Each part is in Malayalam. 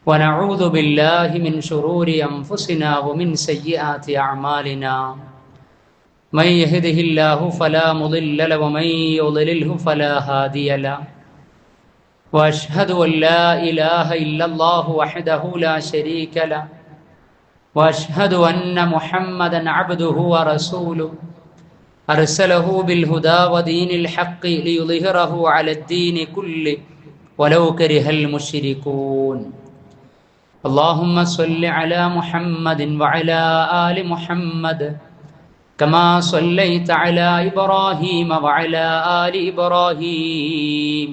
ونعوذ بالله من شرور أنفسنا ومن سيئات أعمالنا من يهده الله فلا مضل له ومن يضلله فلا هادي له وأشهد أن لا إله إلا الله وحده لا شريك له وأشهد أن محمدا عبده ورسوله أرسله بالهدى ودين الحق ليظهره على الدين كله ولو كره المشركون اللهم صل على محمد وعلى آل محمد كما صليت على إبراهيم وعلى آل إبراهيم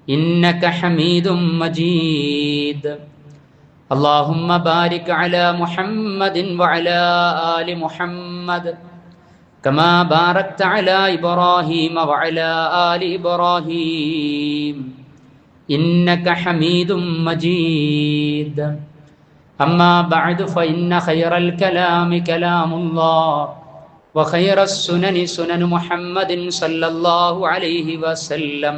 إنك حميد مجيد اللهم بارك على محمد وعلى آل محمد كما باركت على إبراهيم وعلى آل إبراهيم إنك حميد مجيد أما بعد فإن خير الكلام كلام الله وخير السنن سنن محمد صلى الله عليه وسلم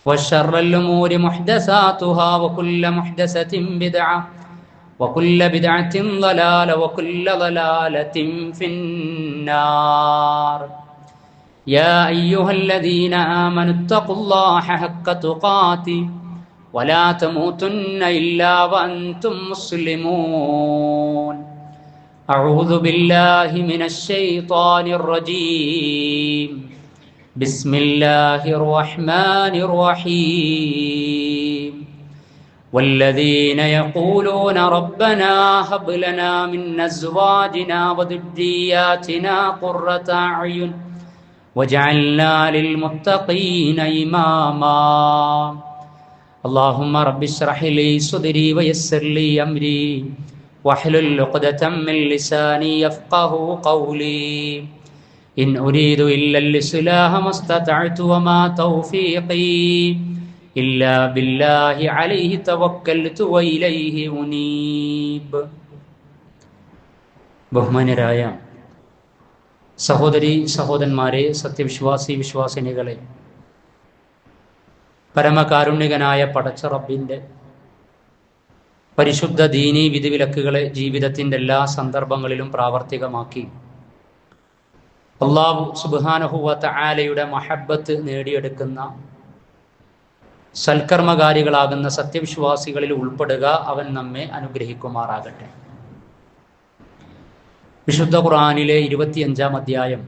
وشر الأمور محدثاتها وكل محدثة بدعة وكل بدعة ضلالة وكل ضلالة في النار يا أيها الذين آمنوا اتقوا الله حق تقاته ولا تموتن إلا وأنتم مسلمون أعوذ بالله من الشيطان الرجيم بسم الله الرحمن الرحيم والذين يقولون ربنا هب لنا من أزواجنا وذرياتنا قرة أعين وجعلنا للمتقين إماما اللهم رب اشرح لي صدري ويسر لي أمري واحلل عقدة من لساني يفقه قولي إن أريد إلا الإصلاح ما استطعت وما توفيقي إلا بالله عليه توكلت وإليه أنيب. ബഹുമാന്യരായ സഹോദരി സഹോദരന്മാരെ, സത്യവിശ്വാസി വിശ്വാസിനികളെ, പരമകാരുണ്യകനായ പടച്ച റബ്ബിൻ്റെ പരിശുദ്ധ ദീനീ വിധിവിലക്കുകളെ ജീവിതത്തിൻ്റെ എല്ലാ സന്ദർഭങ്ങളിലും പ്രാവർത്തികമാക്കി അല്ലാഹു സുബ്ഹാനഹു വ തആലയുടെ മഹബ്ബത്ത് നേടിയെടുക്കുന്ന സൽക്കർമ്മകാരികളാകുന്ന സത്യവിശ്വാസികളിൽ ഉൾപ്പെടുക അവൻ നമ്മെ അനുഗ്രഹിക്കുമാറാകട്ടെ. വിശുദ്ധ ഖുർആനിലെ 25-ാം അധ്യായം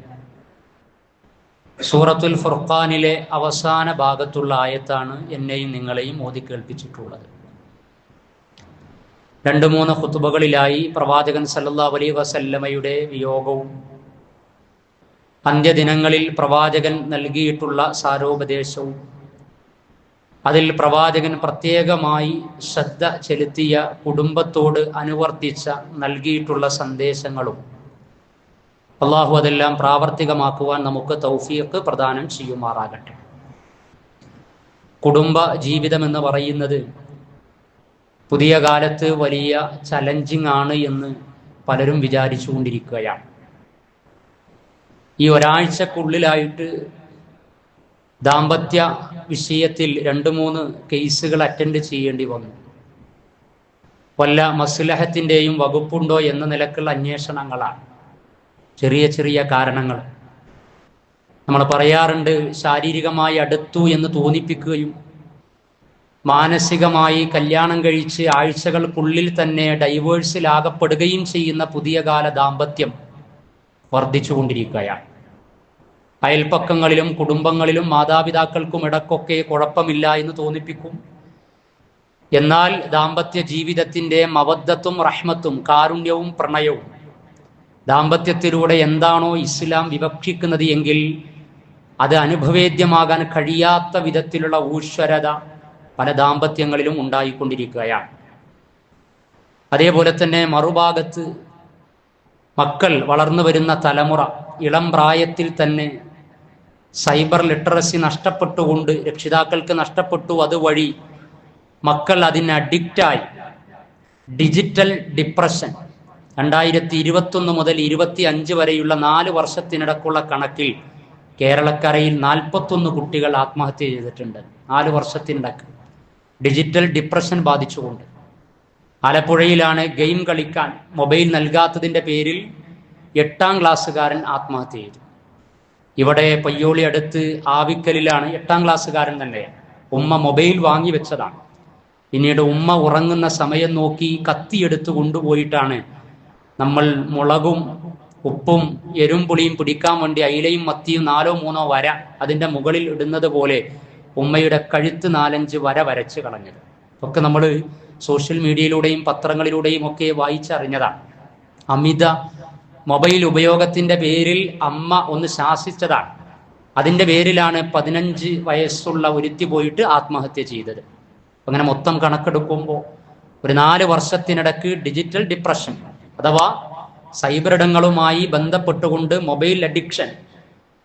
സൂറത്തുൽ ഫുർഖാനിലെ അവസാന ഭാഗത്തുള്ള ആയത്താണ് എന്നെയും നിങ്ങളെയും ഓതി കേൾപ്പിച്ചിട്ടുള്ളത്. 2-3 ഖുതുബകളിലായി പ്രവാചകൻ സല്ലല്ലാഹു അലൈഹി വസല്ലമയുടെ വിയോഗവും അന്ത്യദിനങ്ങളിൽ പ്രവാചകൻ നൽകിയിട്ടുള്ള സാരോപദേശവും അതിൽ പ്രവാചകൻ പ്രത്യേകമായി ശ്രദ്ധ ചെലുത്തിയ കുടുംബത്തോട് അനുവർത്തിച്ച നൽകിയിട്ടുള്ള സന്ദേശങ്ങളും അള്ളാഹു അതെല്ലാം പ്രാവർത്തികമാക്കുവാൻ നമുക്ക് തൗഫീഖ് പ്രദാനം ചെയ്യുമാറാകട്ടെ. കുടുംബ ജീവിതം എന്ന് പറയുന്നത് പുതിയ കാലത്ത് വലിയ ചലഞ്ചിങ് ആണ് എന്ന് പലരും വിചാരിച്ചുകൊണ്ടിരിക്കുകയാണ്. ഈ ഒരാഴ്ചക്കുള്ളിലായിട്ട് ദാമ്പത്യ വിഷയത്തിൽ 2-3 കേസുകൾ അറ്റൻഡ് ചെയ്യേണ്ടി വന്നു. വല്ല മസ്ലഹത്തിൻ്റെയും വകുപ്പുണ്ടോ എന്ന നിലക്കുള്ള അന്വേഷണങ്ങളാണ്. ചെറിയ ചെറിയ കാരണങ്ങൾ നമ്മൾ പറയാറുണ്ട്. ശാരീരികമായി അടുത്തു എന്ന് തോന്നിപ്പിക്കുകയും മാനസികമായി കല്യാണം കഴിച്ച് ആഴ്ചകൾക്കുള്ളിൽ തന്നെ ഡൈവേഴ്സിലാകപ്പെടുകയും ചെയ്യുന്ന പുതിയ കാല ദാമ്പത്യം വർദ്ധിച്ചുകൊണ്ടിരിക്കുകയാണ്. അയൽപ്പക്കങ്ങളിലും കുടുംബങ്ങളിലും മാതാപിതാക്കൾക്കും ഇടക്കൊക്കെ കുഴപ്പമില്ല എന്ന് തോന്നിപ്പിക്കും. എന്നാൽ ദാമ്പത്യ ജീവിതത്തിൻ്റെ മവദ്ദത്തും റഹ്മത്തും കാരുണ്യവും പ്രണയവും ദാമ്പത്യത്തിലൂടെ എന്താണോ ഇസ്ലാം വിവക്ഷിക്കുന്നത് എങ്കിൽ അത് അനുഭവേദ്യമാകാൻ കഴിയാത്ത വിധത്തിലുള്ള ഊശ്വരത പല ദാമ്പത്യങ്ങളിലും ഉണ്ടായിക്കൊണ്ടിരിക്കുകയാണ്. അതേപോലെ തന്നെ മറുഭാഗത്ത് മക്കൾ, വളർന്നു വരുന്ന തലമുറ ഇളം പ്രായത്തിൽ തന്നെ സൈബർ ലിറ്ററസി നഷ്ടപ്പെട്ടുകൊണ്ട് രക്ഷിതാക്കൾക്ക് നഷ്ടപ്പെട്ടു. അതുവഴി മക്കൾ അതിന് അഡിക്റ്റായി. ഡിജിറ്റൽ ഡിപ്രഷൻ 2021 മുതൽ 25 വരെയുള്ള 4 വർഷത്തിനിടക്കുള്ള കണക്കിൽ കേരളക്കരയിൽ 41 കുട്ടികൾ ആത്മഹത്യ ചെയ്തിട്ടുണ്ട്. 4 വർഷത്തിനിടക്ക് ഡിജിറ്റൽ ഡിപ്രഷൻ ബാധിച്ചുകൊണ്ട്. ആലപ്പുഴയിലാണ് ഗെയിം കളിക്കാൻ മൊബൈൽ നൽകാത്തതിൻ്റെ പേരിൽ 8ാം ക്ലാസ്സുകാരൻ ആത്മഹത്യ ചെയ്തു. ഇവിടെ പയ്യോളി അടുത്ത് ആവിക്കലിലാണ് 8ാം ക്ലാസ്സുകാരൻ തന്നെ. ഉമ്മ മൊബൈൽ വാങ്ങി വെച്ചതാണ്. പിന്നീട് ഉമ്മ ഉറങ്ങുന്ന സമയം നോക്കി കത്തിയെടുത്ത് കൊണ്ടുപോയിട്ടാണ് നമ്മൾ മുളകും ഉപ്പും എരുംപുളിയും പിടിക്കാൻ വേണ്ടി അയിലയും മത്തിയും 4-3 വര അതിൻ്റെ മുകളിൽ ഇടുന്നത് പോലെ ഉമ്മയുടെ കഴുത്ത് 4-5 വര വരച്ച് കളഞ്ഞത്. ഒക്കെ നമ്മൾ സോഷ്യൽ മീഡിയയിലൂടെയും പത്രങ്ങളിലൂടെയും ഒക്കെ വായിച്ചറിഞ്ഞതാണ്. അമിത മൊബൈൽ ഉപയോഗത്തിൻ്റെ പേരിൽ അമ്മ ഒന്ന് ശാസിച്ചതാണ്. അതിൻ്റെ പേരിലാണ് 15 വയസ്സുള്ള ഒരുത്തി പോയിട്ട് ആത്മഹത്യ ചെയ്തത്. അങ്ങനെ മൊത്തം കണക്കെടുക്കുമ്പോൾ ഒരു 4 വർഷത്തിനിടയ്ക്ക് ഡിജിറ്റൽ ഡിപ്രഷൻ അഥവാ സൈബർ ഇടങ്ങളുമായി ബന്ധപ്പെട്ടുകൊണ്ട് മൊബൈൽ അഡിക്ഷൻ,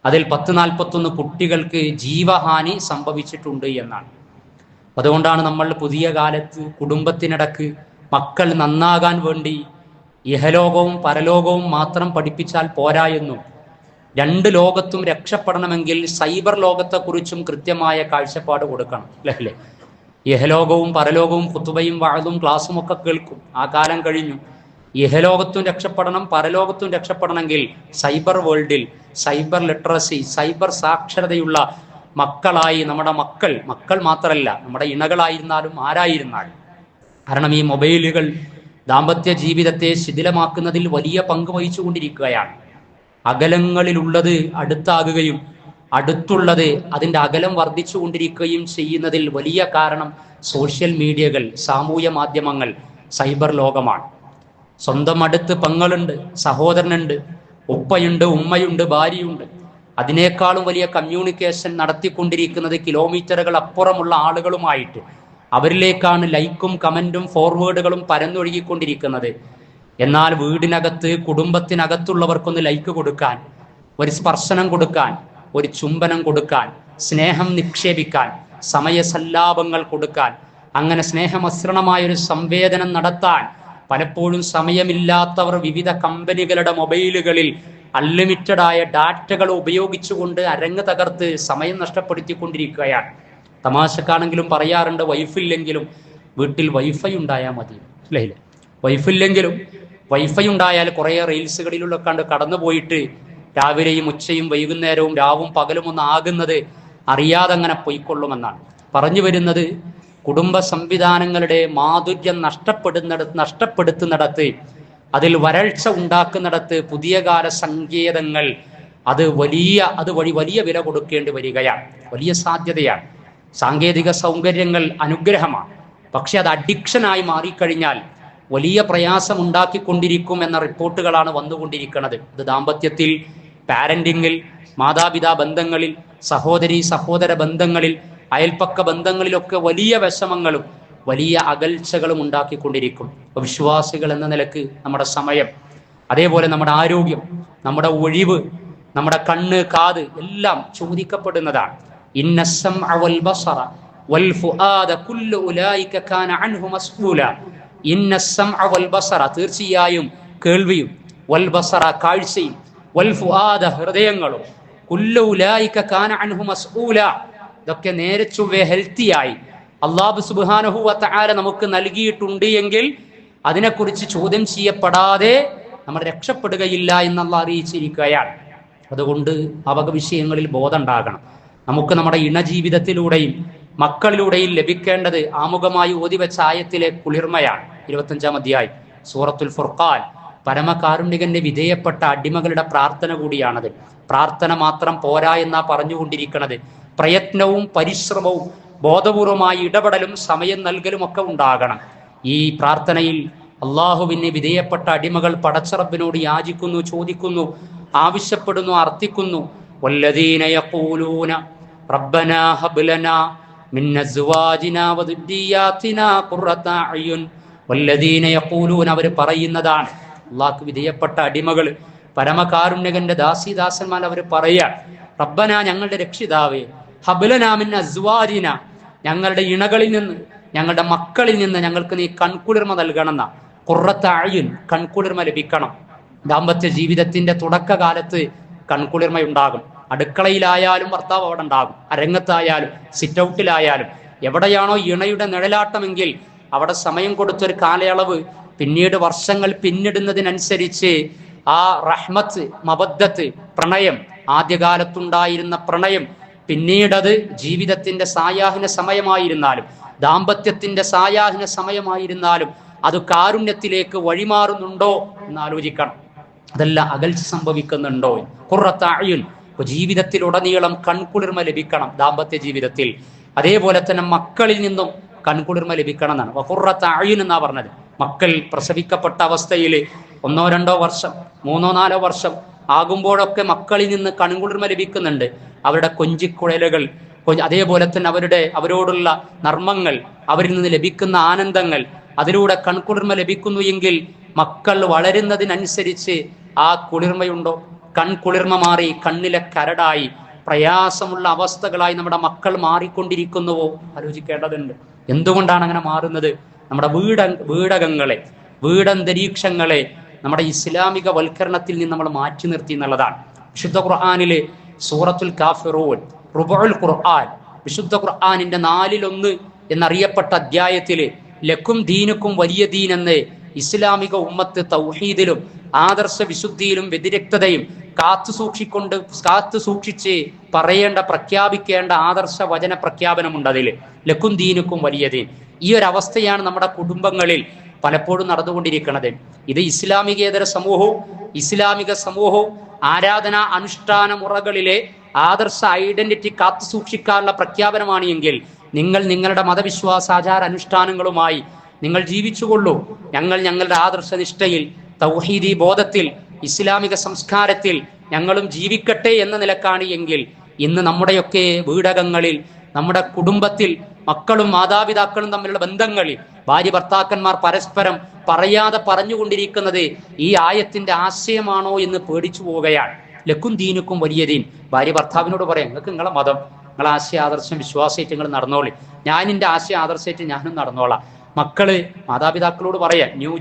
അതിൽ 10-41 കുട്ടികൾക്ക് ജീവഹാനി സംഭവിച്ചിട്ടുണ്ട് എന്നാണ്. അതുകൊണ്ടാണ് നമ്മൾ പുതിയ കാലത്ത് കുടുംബത്തിനിടക്ക് മക്കൾ നന്നാകാൻ വേണ്ടി ഇഹലോകവും പരലോകവും മാത്രം പഠിപ്പിച്ചാൽ പോരാ എന്നും 2 ലോകത്തും രക്ഷപ്പെടണമെങ്കിൽ സൈബർ ലോകത്തെക്കുറിച്ചും കൃത്യമായ കാഴ്ചപ്പാട് കൊടുക്കണം. അല്ലേ? ഇഹലോകവും പരലോകവും ഖുതുബയും വഅദും ക്ലാസ്സും ഒക്കെ കേൾക്കും. ആ കാലം കഴിഞ്ഞു. ഇഹലോകത്തും രക്ഷപ്പെടണം, പരലോകത്തും രക്ഷപ്പെടണമെങ്കിൽ സൈബർ വേൾഡിൽ സൈബർ ലിറ്ററസി, സൈബർ സാക്ഷരതയുള്ള മക്കളായി നമ്മുടെ മക്കൾ മാത്രമല്ല, നമ്മുടെ ഇണകളായിരുന്നാലും ആരായിരുന്നാലും. കാരണം ഈ മൊബൈലുകൾ ദാമ്പത്യ ജീവിതത്തെ ശിഥിലമാക്കുന്നതിൽ വലിയ പങ്ക് വഹിച്ചുകൊണ്ടിരിക്കുകയാണ്. അകലങ്ങളിലുള്ളത് അടുത്താകുകയും അടുത്തുള്ളത് അതിൻ്റെ അകലം വർദ്ധിച്ചു കൊണ്ടിരിക്കുകയും ചെയ്യുന്നതിൽ വലിയ കാരണം സോഷ്യൽ മീഡിയകൾ, സാമൂഹ്യ മാധ്യമങ്ങൾ, സൈബർ ലോകമാണ്. സ്വന്തം അടുത്ത് പെങ്ങളുണ്ട്, സഹോദരനുണ്ട്, ഉപ്പയുണ്ട്, ഉമ്മയുണ്ട്, ഭാര്യയുണ്ട്. അതിനേക്കാളും വലിയ കമ്മ്യൂണിക്കേഷൻ നടത്തിക്കൊണ്ടിരിക്കുന്നത് കിലോമീറ്ററുകൾ അപ്പുറമുള്ള ആളുകളുമായിട്ട്. അവരിലേക്കാണ് ലൈക്കും കമൻറ്റും ഫോർവേഡുകളും പരന്നൊഴുകിക്കൊണ്ടിരിക്കുന്നത്. എന്നാൽ വീടിനകത്ത് കുടുംബത്തിനകത്തുള്ളവർക്കൊന്ന് ലൈക്ക് കൊടുക്കാൻ, ഒരു സ്പർശനം കൊടുക്കാൻ, ഒരു ചുംബനം കൊടുക്കാൻ, സ്നേഹം നിക്ഷേപിക്കാൻ, സമയസല്ലാപങ്ങൾ കൊടുക്കാൻ, അങ്ങനെ സ്നേഹമസൃണമായൊരു സംവേദനം നടത്താൻ പലപ്പോഴും സമയമില്ലാത്തവർ വിവിധ കമ്പനികളുടെ മൊബൈലുകളിൽ അൺലിമിറ്റഡായ ഡാറ്റകൾ ഉപയോഗിച്ചുകൊണ്ട് അരങ്ങ് തകർത്ത് സമയം നഷ്ടപ്പെടുത്തിക്കൊണ്ടിരിക്കുകയാണ്. തമാശക്കാണെങ്കിലും പറയാറുണ്ട്, വൈഫില്ലെങ്കിലും വീട്ടിൽ വൈഫൈ ഉണ്ടായാൽ മതി. അല്ലേ? വൈഫില്ലെങ്കിലും വൈഫൈ ഉണ്ടായാൽ കുറേ റീൽസുകളിലുള്ള കണ്ട് കടന്നു പോയിട്ട് രാവിലെയും ഉച്ചയും വൈകുന്നേരവും രാവും പകലും ഒന്ന് ആകുന്നത് അറിയാതെ അങ്ങനെ പൊയ്ക്കൊള്ളുമെന്നാണ് പറഞ്ഞു വരുന്നത്. കുടുംബ സംവിധാനങ്ങളുടെ മാധുര്യം നഷ്ടപ്പെടുത്തുന്നിടത്ത്, അതിൽ വരൾച്ച ഉണ്ടാക്കുന്നിടത്ത് പുതിയ കാല സങ്കേതങ്ങൾ അതുവഴി വലിയ വില കൊടുക്കേണ്ടി വരികയാണ്. വലിയ സാധ്യതയാണ്. സാങ്കേതിക സൗകര്യങ്ങൾ അനുഗ്രഹമാണ്. പക്ഷെ അത് അഡിക്ഷനായി മാറിക്കഴിഞ്ഞാൽ വലിയ പ്രയാസം ഉണ്ടാക്കിക്കൊണ്ടിരിക്കും എന്ന റിപ്പോർട്ടുകളാണ് വന്നുകൊണ്ടിരിക്കുന്നത്. ഇത് ദാമ്പത്യത്തിൽ, പാരന്റിങ്ങിൽ, മാതാപിതാ ബന്ധങ്ങളിൽ, സഹോദര ബന്ധങ്ങളിൽ, അയൽപ്പക്ക ബന്ധങ്ങളിലൊക്കെ വലിയ വിഷമങ്ങളും വലിയ അകൽച്ചകളും ഉണ്ടാക്കിക്കൊണ്ടിരിക്കും. വിശ്വാസികൾ എന്ന നിലക്ക് നമ്മുടെ സമയം, അതേപോലെ നമ്മുടെ ആരോഗ്യം, നമ്മുടെ ഒഴിവ്, നമ്മുടെ കണ്ണ്, കാത് എല്ലാം ചോദിക്കപ്പെടുന്നതാണ്. ഇന്ന സമഅ വൽ ബസറ വൽ ഫുആദ കുല്ലു ഉലൈക കാന അൻഹു മസ്ഊല. ഇന്ന സമഅ വൽ ബസറ, തീർച്ചയായും കേൾവിയും, വൽ ബസറ കാഴ്ചയും, വൽ ഫുആദ ഹൃദയങ്ങളും, കുല്ലു ഉലൈക കാന അൻഹു മസ്ഊല, ഇതൊക്കെ നേരെ ചൊവ്വേ ഹെൽത്തിയായി അല്ലാഹു സുബ്ഹാനഹു വ തആല നമുക്ക് നൽകിയിട്ടുണ്ട് എങ്കിൽ അതിനെക്കുറിച്ച് ചോദ്യം ചെയ്യപ്പെടാതെ നമ്മൾ രക്ഷപ്പെടുകയില്ല എന്ന് അല്ലാഹു അറിയിച്ചിരിക്കുകയാണ്. അതുകൊണ്ട് ആ വക വിഷയങ്ങളിൽ ബോധം ഉണ്ടാകണം. നമുക്ക് നമ്മുടെ ഇണജീവിതത്തിലൂടെയും മക്കളിലൂടെയും ലഭിക്കേണ്ടത് ആമുഖമായി ഓതിവെച്ച ആയത്തിലെ കുളിർമയാണ്. 25-ാം അധ്യായം സൂറത്തുൽ ഫുർഖാൻ. പരമകാരുണികന്റെ വിധേയപ്പെട്ട അടിമകളുടെ പ്രാർത്ഥന കൂടിയാണത്. പ്രാർത്ഥന മാത്രം പോരാ എന്നാ പറഞ്ഞുകൊണ്ടിരിക്കുന്നത്. പ്രയത്നവും പരിശ്രമവും ബോധപൂർവമായ ഇടപെടലും സമയം നൽകലും ഒക്കെ ഉണ്ടാകണം. ഈ പ്രാർത്ഥനയിൽ അള്ളാഹുവിന് വിധേയപ്പെട്ട അടിമകൾ പടച്ചറബിനോട് യാചിക്കുന്നു, ചോദിക്കുന്നു, ആവശ്യപ്പെടുന്നു, അർത്ഥിക്കുന്നു. വല്ലദീന യഖൂലൂന റബ്ബനാ ഹബ് ലനാ മിൻ അസ്വാജിനാ വദുരിയാതിനാ ഖുർറത അയുൻ. വല്ലദീന യഖൂലൂന, അവർ പറയുന്നതാണ്. അള്ളാഹ്ക്ക് വിധേയപ്പെട്ട അടിമകൾ, പരമകാരുണ്യകന്റെ ദാസീദാസന്മാർ അവർ പറയാ, റബ്ബനാ, ഞങ്ങളുടെ രക്ഷിതാവേ, ഹബ് ലനാ മിൻ അസ്വാജിനാ, ഞങ്ങളുടെ ഇണകളിൽ നിന്ന്, ഞങ്ങളുടെ മക്കളിൽ നിന്ന് ഞങ്ങൾക്ക് നീ കൺകുളിർമ നൽകണമെന്ന. ഖുർറത അയുൻ, കൺകുളിർമ ലഭിക്കണം. ദാമ്പത്യ ജീവിതത്തിന്റെ തുടക്കകാലത്ത് കൺകുളിർമയുണ്ടാകും. അടുക്കളയിലായാലും ഭർത്താവ് അവിടെ ഉണ്ടാകും, അരങ്ങത്തായാലും സിറ്റ് ഔട്ടിലായാലും എവിടെയാണോ ഇണയുടെ നിഴലാട്ടമെങ്കിൽ അവിടെ സമയം കൊടുത്തൊരു കാലയളവ്, പിന്നീട് വർഷങ്ങൾ പിന്നിടുന്നതിനനുസരിച്ച് ആ റഹ്മത്ത്, മബദ്ദത്ത്, പ്രണയം, ആദ്യകാലത്തുണ്ടായിരുന്ന പ്രണയം പിന്നീടത് ജീവിതത്തിന്റെ സായാഹ്ന സമയമായിരുന്നാലും ദാമ്പത്യത്തിന്റെ സായാഹ്ന സമയമായിരുന്നാലും അത് കാരുണ്യത്തിലേക്ക് വഴിമാറുന്നുണ്ടോ എന്ന് ആലോചിക്കണം. അതല്ല അകൽച്ച സംഭവിക്കുന്നുണ്ടോ? ഖുർറത്ത് അയ്യുൻ, ജീവിതത്തിലുടനീളം കൺകുളിർമ ലഭിക്കണം ദാമ്പത്യ ജീവിതത്തിൽ. അതേപോലെ തന്നെ മക്കളിൽ നിന്നും കൺകുളിർമ ലഭിക്കണം എന്നാണ് ഖുർറത്ത് അയ്യുൻ എന്നാ പറഞ്ഞത്. മക്കൾ പ്രസവിക്കപ്പെട്ട അവസ്ഥയിൽ 1-2 വർഷം 3-4 വർഷം ആകുമ്പോഴൊക്കെ മക്കളിൽ നിന്ന് കൺകുളിർമ ലഭിക്കുന്നുണ്ട്. അവരുടെ കൊഞ്ചിക്കുഴലുകൾ, അതേപോലെ തന്നെ അവരോടുള്ള നർമ്മങ്ങൾ, അവരിൽ നിന്ന് ലഭിക്കുന്ന ആനന്ദങ്ങൾ, അതിലൂടെ കൺകുളിർമ ലഭിക്കുന്നു എങ്കിൽ മക്കൾ വളരുന്നതിനനുസരിച്ച് ആ കുളിർമയുണ്ടോ? കൺകുളിർമ മാറി കണ്ണിലെ കരടായി പ്രയാസമുള്ള അവസ്ഥകളായി നമ്മുടെ മക്കൾ മാറിക്കൊണ്ടിരിക്കുന്നുവോ? ആലോചിക്കേണ്ടതുണ്ട്. എന്തുകൊണ്ടാണ് അങ്ങനെ മാറുന്നത്? നമ്മുടെ വീടകങ്ങളെ, വീടന്തരീക്ഷങ്ങളെ നമ്മുടെ ഇസ്ലാമിക വൽക്കരണത്തിൽ നിന്ന് നമ്മൾ മാറ്റി നിർത്തി എന്നുള്ളതാണ്. വിശുദ്ധ ഖുർആനിലെ സൂറത്തുൽ കാഫിറൂൻ, റുബഉൽ ഖുർആൻ, വിശുദ്ധ ഖുർആനിന്റെ 1/4 എന്നറിയപ്പെട്ട അധ്യായത്തില് ലക്കും ദീനുക്കും വലിയ ദീൻ എന്ന് ഇസ്ലാമിക ഉമ്മത്ത് തൗഹീദിലും ആദർശ വിശുദ്ധിയിലും വ്യതിരക്തതയും കാത്തു സൂക്ഷിച്ച് പറയേണ്ട, പ്രഖ്യാപിക്കേണ്ട ആദർശ വചന പ്രഖ്യാപനമുണ്ട് അതിൽ. ലക്കും ദീനുക്കും വലിയ ദീൻ. ഈ ഒരു അവസ്ഥയാണ് നമ്മുടെ കുടുംബങ്ങളിൽ പലപ്പോഴും നടന്നുകൊണ്ടിരിക്കുന്നത്. ഇത് ഇസ്ലാമികേതര സമൂഹവും ഇസ്ലാമിക സമൂഹവും ആരാധനാ അനുഷ്ഠാന മുറകളിലെ ആദർശ ഐഡന്റിറ്റി കാത്തു സൂക്ഷിക്കാനുള്ള പ്രഖ്യാപനമാണ് എങ്കിൽ നിങ്ങൾ നിങ്ങളുടെ മതവിശ്വാസാചാര അനുഷ്ഠാനങ്ങളുമായി നിങ്ങൾ ജീവിച്ചുകൊള്ളൂ. ഞങ്ങളുടെ ആദർശനിഷ്ഠയിൽ, തൗഹീദി ബോധത്തിൽ, ഇസ്ലാമിക സംസ്കാരത്തിൽ ഞങ്ങളും ജീവിക്കട്ടെ എന്ന നിലക്കാണ് എങ്കിൽ ഇന്ന് നമ്മുടെയൊക്കെ വീടകങ്ങളിൽ, നമ്മുടെ കുടുംബത്തിൽ, മക്കളും മാതാപിതാക്കളും തമ്മിലുള്ള ബന്ധങ്ങളിൽ ഭാര്യ ഭർത്താക്കന്മാർ പരസ്പരം പറയാതെ പറഞ്ഞുകൊണ്ടിരിക്കുന്നത് ഈ ആയത്തിന്റെ ആശയമാണോ എന്ന് പേടിച്ചു പോവുകയാണ്. ലക്കും ദീനുക്കും വലിയ ദീൻ. ഭാര്യ ഭർത്താവിനോട് പറയാം, നിങ്ങൾക്ക് നിങ്ങളെ മതം, നിങ്ങളെ ആശയ ആദർശം വിശ്വാസമായിട്ട് നിങ്ങൾ നടന്നോളി, ഞാൻ എൻ്റെ ആശയ ആദർശമായിട്ട് ഞാനും നടന്നോളാം. മക്കള് മാതാപിതാക്കളോട് പറയാം, ന്യൂ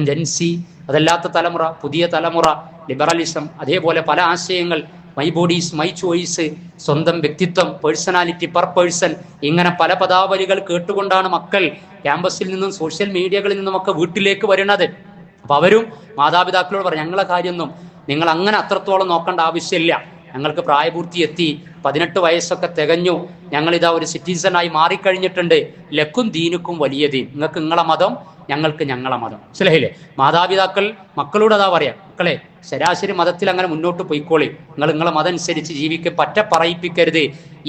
ജെൻസി, അതല്ലാത്ത തലമുറ, പുതിയ തലമുറ, ലിബറലിസം, അതേപോലെ പല ആശയങ്ങൾ, മൈ ബോഡീസ് മൈ ചോയ്സ്, സ്വന്തം വ്യക്തിത്വം, പേഴ്സണാലിറ്റി പെർ പേഴ്സൺ, ഇങ്ങനെ പല പദാവലികൾ കേട്ടുകൊണ്ടാണ് മക്കൾ ക്യാമ്പസിൽ നിന്നും സോഷ്യൽ മീഡിയകളിൽ നിന്നുമൊക്കെ വീട്ടിലേക്ക് വരുന്നത്. അപ്പൊ അവരും മാതാപിതാക്കളോട് പറയും, ഞങ്ങളെ കാര്യമൊന്നും നിങ്ങൾ അങ്ങനെ അത്രത്തോളം നോക്കേണ്ട ആവശ്യമില്ല, ഞങ്ങൾക്ക് പ്രായപൂർത്തി എത്തി, 18 വയസ്സൊക്കെ തികഞ്ഞു, ഞങ്ങളിതാ ഒരു സിറ്റിസണായി മാറിക്കഴിഞ്ഞിട്ടുണ്ട്, ലക്കും ദീനുക്കും വലിയ ദീൻ, നിങ്ങൾക്ക് നിങ്ങളെ മതം, ഞങ്ങൾക്ക് ഞങ്ങളെ മതം. മനസ്സിലായില്ലേ? മാതാപിതാക്കൾ മക്കളോട് അതാ പറയാം, മക്കളെ ശരാശരി മതത്തിൽ അങ്ങനെ മുന്നോട്ട് പോയിക്കോളി, നിങ്ങളെ മതം അനുസരിച്ച് പറ്റ പറയിപ്പിക്കരുത്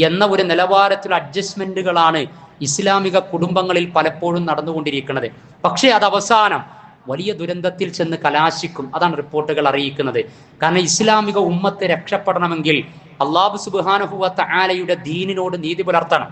എന്ന ഒരു നിലവാരത്തിലുള്ള അഡ്ജസ്റ്റ്മെന്റുകളാണ് ഇസ്ലാമിക കുടുംബങ്ങളിൽ പലപ്പോഴും നടന്നുകൊണ്ടിരിക്കുന്നത്. പക്ഷേ അത് അവസാനം വലിയ ദുരന്തത്തിൽ ചെന്ന് കലാശിക്കും. അതാണ് റിപ്പോർട്ടുകൾ അറിയിക്കുന്നത്. കാരണം ഇസ്ലാമിക ഉമ്മത്തെ രക്ഷപ്പെടണമെങ്കിൽ അല്ലാഹു സുബ്ഹാനഹു വ തആലയുടെ ദീനിനോട് നീതി പുലർത്തണം.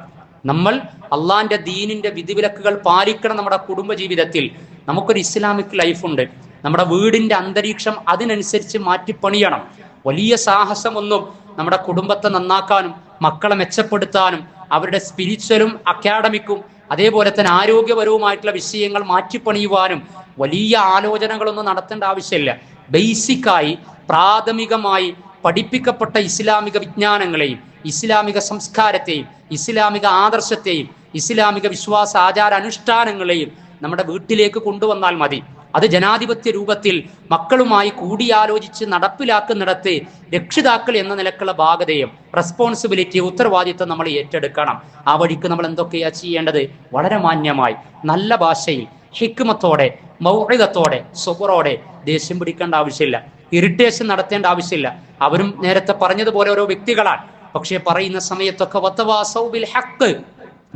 നമ്മൾ അള്ളാന്റെ ദീനിന്റെ വിധിവിലക്കുകൾ പാലിക്കണം. നമ്മുടെ കുടുംബ ജീവിതത്തിൽ നമുക്കൊരു ഇസ്ലാമിക് ലൈഫുണ്ട്. നമ്മുടെ വീടിന്റെ അന്തരീക്ഷം അതിനനുസരിച്ച് മാറ്റിപ്പണിയണം. വലിയ സാഹസമൊന്നും നമ്മുടെ കുടുംബത്തെ നന്നാക്കാനും മക്കളെ മെച്ചപ്പെടുത്താനും അവരുടെ സ്പിരിച്വലും അക്കാഡമിക്കും അതേപോലെ തന്നെ ആരോഗ്യപരവുമായിട്ടുള്ള വിഷയങ്ങൾ മാറ്റിപ്പണിയുവാനും വലിയ ആലോചനകളൊന്നും നടത്തേണ്ട ആവശ്യമില്ല. ബേസിക്കായി പ്രാഥമികമായി പഠിപ്പിക്കപ്പെട്ട ഇസ്ലാമിക വിജ്ഞാനങ്ങളെയും ഇസ്ലാമിക സംസ്കാരത്തെയും ഇസ്ലാമിക ആദർശത്തെയും ഇസ്ലാമിക വിശ്വാസ ആചാര അനുഷ്ഠാനങ്ങളെയും നമ്മുടെ വീട്ടിലേക്ക് കൊണ്ടുവന്നാൽ മതി. അത് ജനാധിപത്യ രൂപത്തിൽ മക്കളുമായി കൂടിയാലോചിച്ച് നടപ്പിലാക്കുന്നിടത്ത് രക്ഷിതാക്കൾ എന്ന നിലക്കുള്ള ബാധ്യതയും റെസ്പോൺസിബിലിറ്റി, ഉത്തരവാദിത്വം നമ്മൾ ഏറ്റെടുക്കണം. ആ വഴിക്ക് നമ്മൾ എന്തൊക്കെയാ ചെയ്യേണ്ടത്? വളരെ മാന്യമായി, നല്ല ഭാഷയിൽ, ഹിക്മത്തോടെ, മൗഇദത്തോടെ, സുബറോടെ. ദേഷ്യം പിടിക്കേണ്ട ആവശ്യമില്ല, ഇറിറ്റേഷൻ നടത്തേണ്ട ആവശ്യമില്ല. അവരും നേരത്തെ പറഞ്ഞതുപോലെ ഓരോ വ്യക്തികളാണ്. പക്ഷെ പറയുന്ന സമയത്തൊക്കെ വതവാസൗ ബിൽ ഹഖ്,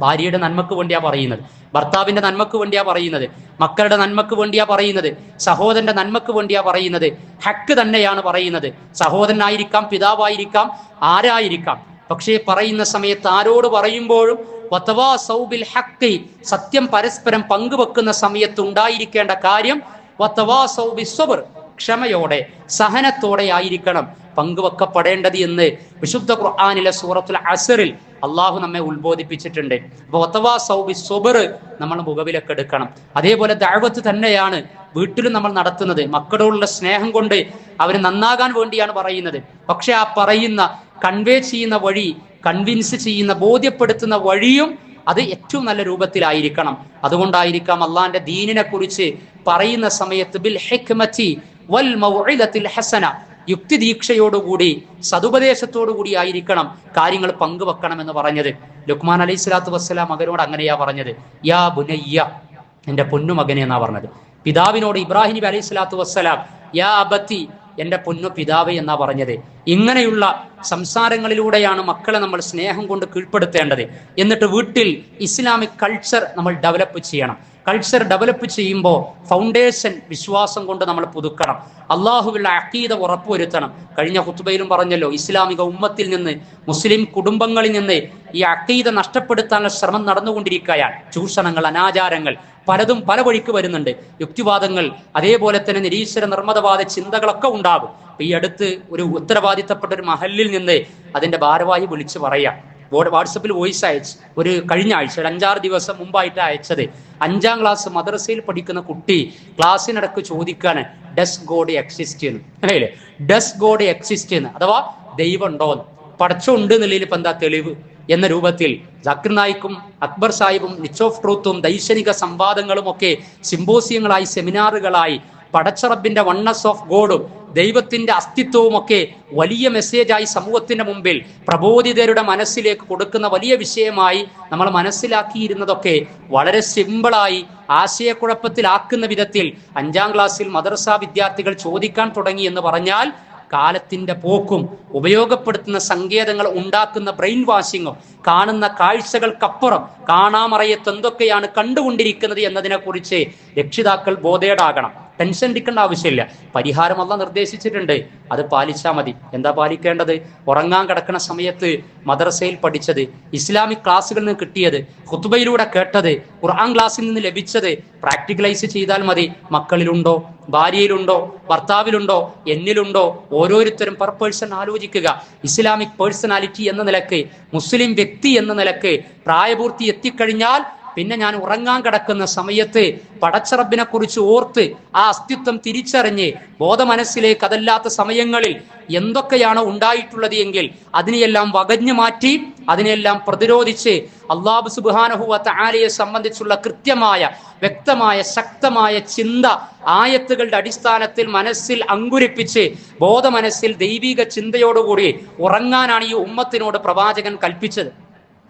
ഭാര്യയുടെ നന്മക്ക് വേണ്ടിയാ പറയുന്നത്, ഭർത്താവിന്റെ നന്മക്ക് വേണ്ടിയാ പറയുന്നത്, മക്കളുടെ നന്മക്ക് വേണ്ടിയാ പറയുന്നത്, സഹോദരന്റെ നന്മക്ക് വേണ്ടിയാ പറയുന്നത്. ഹക്ക് തന്നെയാണ് പറയുന്നത്. സഹോദരനായിരിക്കാം, പിതാവായിരിക്കാം, ആരായിരിക്കാം. പക്ഷേ പറയുന്ന സമയത്ത് ആരോട് പറയുമ്പോഴും വതവാസൗ ബിൽ ഹഖ്, സത്യം പരസ്പരം പങ്കുവെക്കുന്ന സമയത്ത് ഉണ്ടായിരിക്കേണ്ട കാര്യം വതവാസൗ ബിസ്സബ്ർ, ക്ഷമയോടെ സഹനത്തോടെ ആയിരിക്കണം പങ്കുവെക്കപ്പെടേണ്ടത് എന്ന് വിശുദ്ധ ഖുർആനിലെ സൂറത്തുൽ അസ്റിൽ അള്ളാഹു നമ്മെ ഉത്ബോധിപ്പിച്ചിട്ടുണ്ട്. അപ്പൊ വതവാസൗ ബിസ്സബ്ർ നമ്മൾ മുഖവിലക്കെടുക്കണം. അതേപോലെ ദഅവത്ത് തന്നെയാണ് വീട്ടിലും നമ്മൾ നടത്തുന്നത്. മക്കളോടുള്ള സ്നേഹം കൊണ്ട് അവർ നന്നാകാൻ വേണ്ടിയാണ് പറയുന്നത്. പക്ഷെ ആ പറയുന്ന, കൺവേ ചെയ്യുന്ന വഴി, കൺവിൻസ് ചെയ്യുന്ന, ബോധ്യപ്പെടുത്തുന്ന വഴിയും അത് ഏറ്റവും നല്ല രൂപത്തിലായിരിക്കണം. അതുകൊണ്ടായിരിക്കാം അള്ളാന്റെ ദീനിനെ കുറിച്ച് പറയുന്ന സമയത്ത് ബിൽ ഹിക്മതി വൽ മൗഇദത്തിൽ ഹസന, യുക്തിദീക്ഷയോടുകൂടി സതുപദേശത്തോടുകൂടി ആയിരിക്കണം കാര്യങ്ങൾ പങ്കുവെക്കണം എന്ന് പറഞ്ഞത്. ലുക്മാൻ അലൈഹി സ്വലാത്തു വസ്സലാം മകനോട് അങ്ങനെയാ പറഞ്ഞത്, യാ ബുനയ്യ, എന്റെ പൊന്നുമകനെ എന്നാ പറഞ്ഞത്. പിതാവിനോട് ഇബ്രാഹിം നബി അലൈഹി സ്വലാത്തു വസ്സലാം യാ അബത്തി, എന്റെ പൊന്നു പിതാവേ എന്നാ പറഞ്ഞത്. ഇങ്ങനെയുള്ള സംസാരങ്ങളിലൂടെയാണ് മക്കളെ നമ്മൾ സ്നേഹം കൊണ്ട് കീഴ്പ്പെടുത്തേണ്ടത്. എന്നിട്ട് വീട്ടിൽ ഇസ്ലാമിക് കൾച്ചർ നമ്മൾ ഡെവലപ്പ് ചെയ്യണം. കൾച്ചർ ഡെവലപ്പ് ചെയ്യുമ്പോൾ ഫൗണ്ടേഷൻ വിശ്വാസം കൊണ്ട് നമ്മൾ പുതുക്കണം. അള്ളാഹുവിലുള്ള അഖീദ ഉറപ്പുവരുത്തണം. കഴിഞ്ഞ ഖുത്ബയിലും പറഞ്ഞല്ലോ, ഇസ്ലാമിക ഉമ്മത്തിൽ നിന്ന്, മുസ്ലിം കുടുംബങ്ങളിൽ നിന്ന് ഈ അഖീദ നഷ്ടപ്പെടുത്താനുള്ള ശ്രമം നടന്നുകൊണ്ടിരിക്കുകയാണ്. ചൂഷണങ്ങൾ, അനാചാരങ്ങൾ പലതും പല വഴിക്ക് വരുന്നുണ്ട്. യുക്തിവാദങ്ങൾ, അതേപോലെ തന്നെ നിരീശ്വര നിർമ്മതവാദ ചിന്തകളൊക്കെ ഉണ്ടാകും. ഈ അടുത്ത് ഒരു ഉത്തരവാദിത്തപ്പെട്ട ഒരു മഹലിൽ നിന്ന് അതിന്റെ ഭാരവാഹി വിളിച്ചു പറയാം. വാട്സപ്പിൽ വോയിസ് അയച്ച് ഒരു കഴിഞ്ഞ ആഴ്ച, ഒരു 5-6 ദിവസം മുമ്പായിട്ട് അയച്ചത്. 5ാം ക്ലാസ് മദ്രസയിൽ പഠിക്കുന്ന കുട്ടി ക്ലാസ്സിനിടക്ക് ചോദിക്കാണ്, ഡസ് ഗോഡ് എക്സിസ്റ്റ് എന്ന്. അല്ലേ, ഡസ് ഗോഡ് എക്സിസ്റ്റ് എന്ന്, അഥവാ ദൈവം ഉണ്ടോന്ന്. പടച്ചുണ്ട് എന്നുള്ളതിൽ ഇപ്പൊ എന്താ തെളിവ് എന്ന രൂപത്തിൽ ജാക്കിർ നായിക്കും അക്ബർ സാഹിബും നിച്ച് ഓഫ് ട്രൂത്തും ദൈക്ഷണിക സംവാദങ്ങളും ഒക്കെ സിംബോസിയങ്ങളായി, സെമിനാറുകളായി പടച്ചറബിന്റെ വണ്ണസ് ഓഫ് ഗോഡും ദൈവത്തിന്റെ അസ്തിത്വവും ഒക്കെ വലിയ മെസ്സേജായി സമൂഹത്തിന്റെ മുമ്പിൽ പ്രബോധിതരുടെ മനസ്സിലേക്ക് കൊടുക്കുന്ന വലിയ വിഷയമായി നമ്മൾ മനസ്സിലാക്കിയിരുന്നതൊക്കെ വളരെ സിമ്പിളായി ആശയക്കുഴപ്പത്തിലാക്കുന്ന വിധത്തിൽ 5ാം ക്ലാസ്സിൽ മദ്രസ വിദ്യാർത്ഥികൾ ചോദിക്കാൻ തുടങ്ങി എന്ന് പറഞ്ഞാൽ കാലത്തിന്റെ പോക്കും ഉപയോഗപ്പെടുത്തുന്ന സങ്കേതങ്ങൾ ഉണ്ടാക്കുന്ന ബ്രെയിൻ വാഷിങ്ങും കാണുന്ന കാഴ്ചകൾക്കപ്പുറം കാണാമറയത്ത് എന്തൊക്കെയാണ് കണ്ടുകൊണ്ടിരിക്കുന്നത് എന്നതിനെ കുറിച്ച് രക്ഷിതാക്കൾ ബോധേഡാകണം. ടെൻഷൻ അടിക്കേണ്ട ആവശ്യമില്ല. പരിഹാരം അല്ലാഹ് നിർദ്ദേശിച്ചിട്ടുണ്ട്, അത് പാലിച്ചാൽ മതി. എന്താ പാലിക്കേണ്ടത്? ഉറങ്ങാൻ കിടക്കുന്ന സമയത്ത് മദ്രസയിൽ പഠിച്ചത്, ഇസ്ലാമിക് ക്ലാസ്സുകളിൽ നിന്ന് കിട്ടിയത്, ഖുത്ബയിലൂടെ കേട്ടത്, ഖുർആൻ ക്ലാസ്സിൽ നിന്ന് ലഭിച്ചത് പ്രാക്ടിക്കലൈസ് ചെയ്താൽ മതി. മക്കളിലുണ്ടോ, ഭാര്യയിലുണ്ടോ, ഭർത്താവിലുണ്ടോ, എന്നിലുണ്ടോ? ഓരോരുത്തരും പെർ പേഴ്സൺ ആലോചിക്കുക. ഇസ്ലാമിക് പേഴ്സണാലിറ്റി എന്ന നിലക്ക്, മുസ്ലിം വ്യക്തി എന്ന നിലക്ക് പ്രായപൂർത്തി എത്തിക്കഴിഞ്ഞാൽ പിന്നെ ഞാൻ ഉറങ്ങാൻ കിടക്കുന്ന സമയത്ത് പടച്ചറബിനെ കുറിച്ച് ഓർത്ത് ആ അസ്തിത്വം തിരിച്ചറിഞ്ഞ് ബോധമനസ്സിലേക്ക് അതല്ലാത്ത സമയങ്ങളിൽ എന്തൊക്കെയാണോ ഉണ്ടായിട്ടുള്ളത് എങ്കിൽ അതിനെയെല്ലാം വകഞ്ഞു മാറ്റി അതിനെല്ലാം പ്രതിരോധിച്ച് അല്ലാഹു സുബ്ഹാനഹു വ തആലയെ സംബന്ധിച്ചുള്ള കൃത്യമായ, വ്യക്തമായ, ശക്തമായ ചിന്ത ആയത്തുകളുടെ അടിസ്ഥാനത്തിൽ മനസ്സിൽ അങ്കുരിപ്പിച്ച് ബോധമനസ്സിൽ ദൈവിക ചിന്തയോടുകൂടി ഉറങ്ങാനാണ് ഈ ഉമ്മത്തിനോട് പ്രവാചകൻ കൽപ്പിച്ചത്.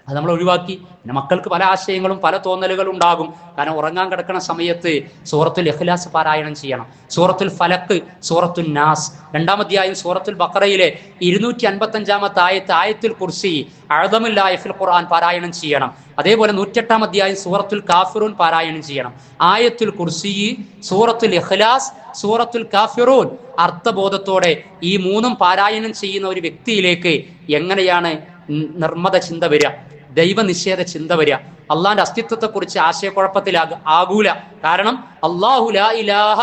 അത് നമ്മൾ ഒഴിവാക്കി. പിന്നെ മക്കൾക്ക് പല ആശയങ്ങളും പല തോന്നലുകളും ഉണ്ടാകും. കാരണം ഉറങ്ങാൻ കിടക്കുന്ന സമയത്ത് സൂറത്തുൽ ഇഖ്ലാസ് പാരായണം ചെയ്യണം, സൂറത്തുൽ ഫലക്ക്, സൂറത്തുൽ നാസ്, 2ാം അധ്യായം സൂറത്തുൽ ബഖറയിലെ 255-ാമത്തെ ആയത്തുൽ കുർസി, അഅ്ദമുൽ ആയത്തുൽ ഖുർആൻ പാരായണം ചെയ്യണം. അതേപോലെ 108-ാം അധ്യായം സൂറത്തുൽ കാഫിറൂൻ പാരായണം ചെയ്യണം. ആയത്തുൽ കുർസി, സൂറത്തുൽ ഇഖ്ലാസ്, സൂറത്തുൽ കാഫിറൂൻ അർത്ഥബോധത്തോടെ ഈ 3ഉം പാരായണം ചെയ്യുന്ന ഒരു വ്യക്തിയിലേക്ക് എങ്ങനെയാണ് നിർമ്മത ചിന്ത വരിക, ദൈവനിഷേധ ചിന്ത വരിക? അള്ളാന്റെ അസ്തിത്വത്തെക്കുറിച്ച് ആശയക്കുഴപ്പത്തിലാകൂല. കാരണം അല്ലാഹു ലാ ഇലാഹ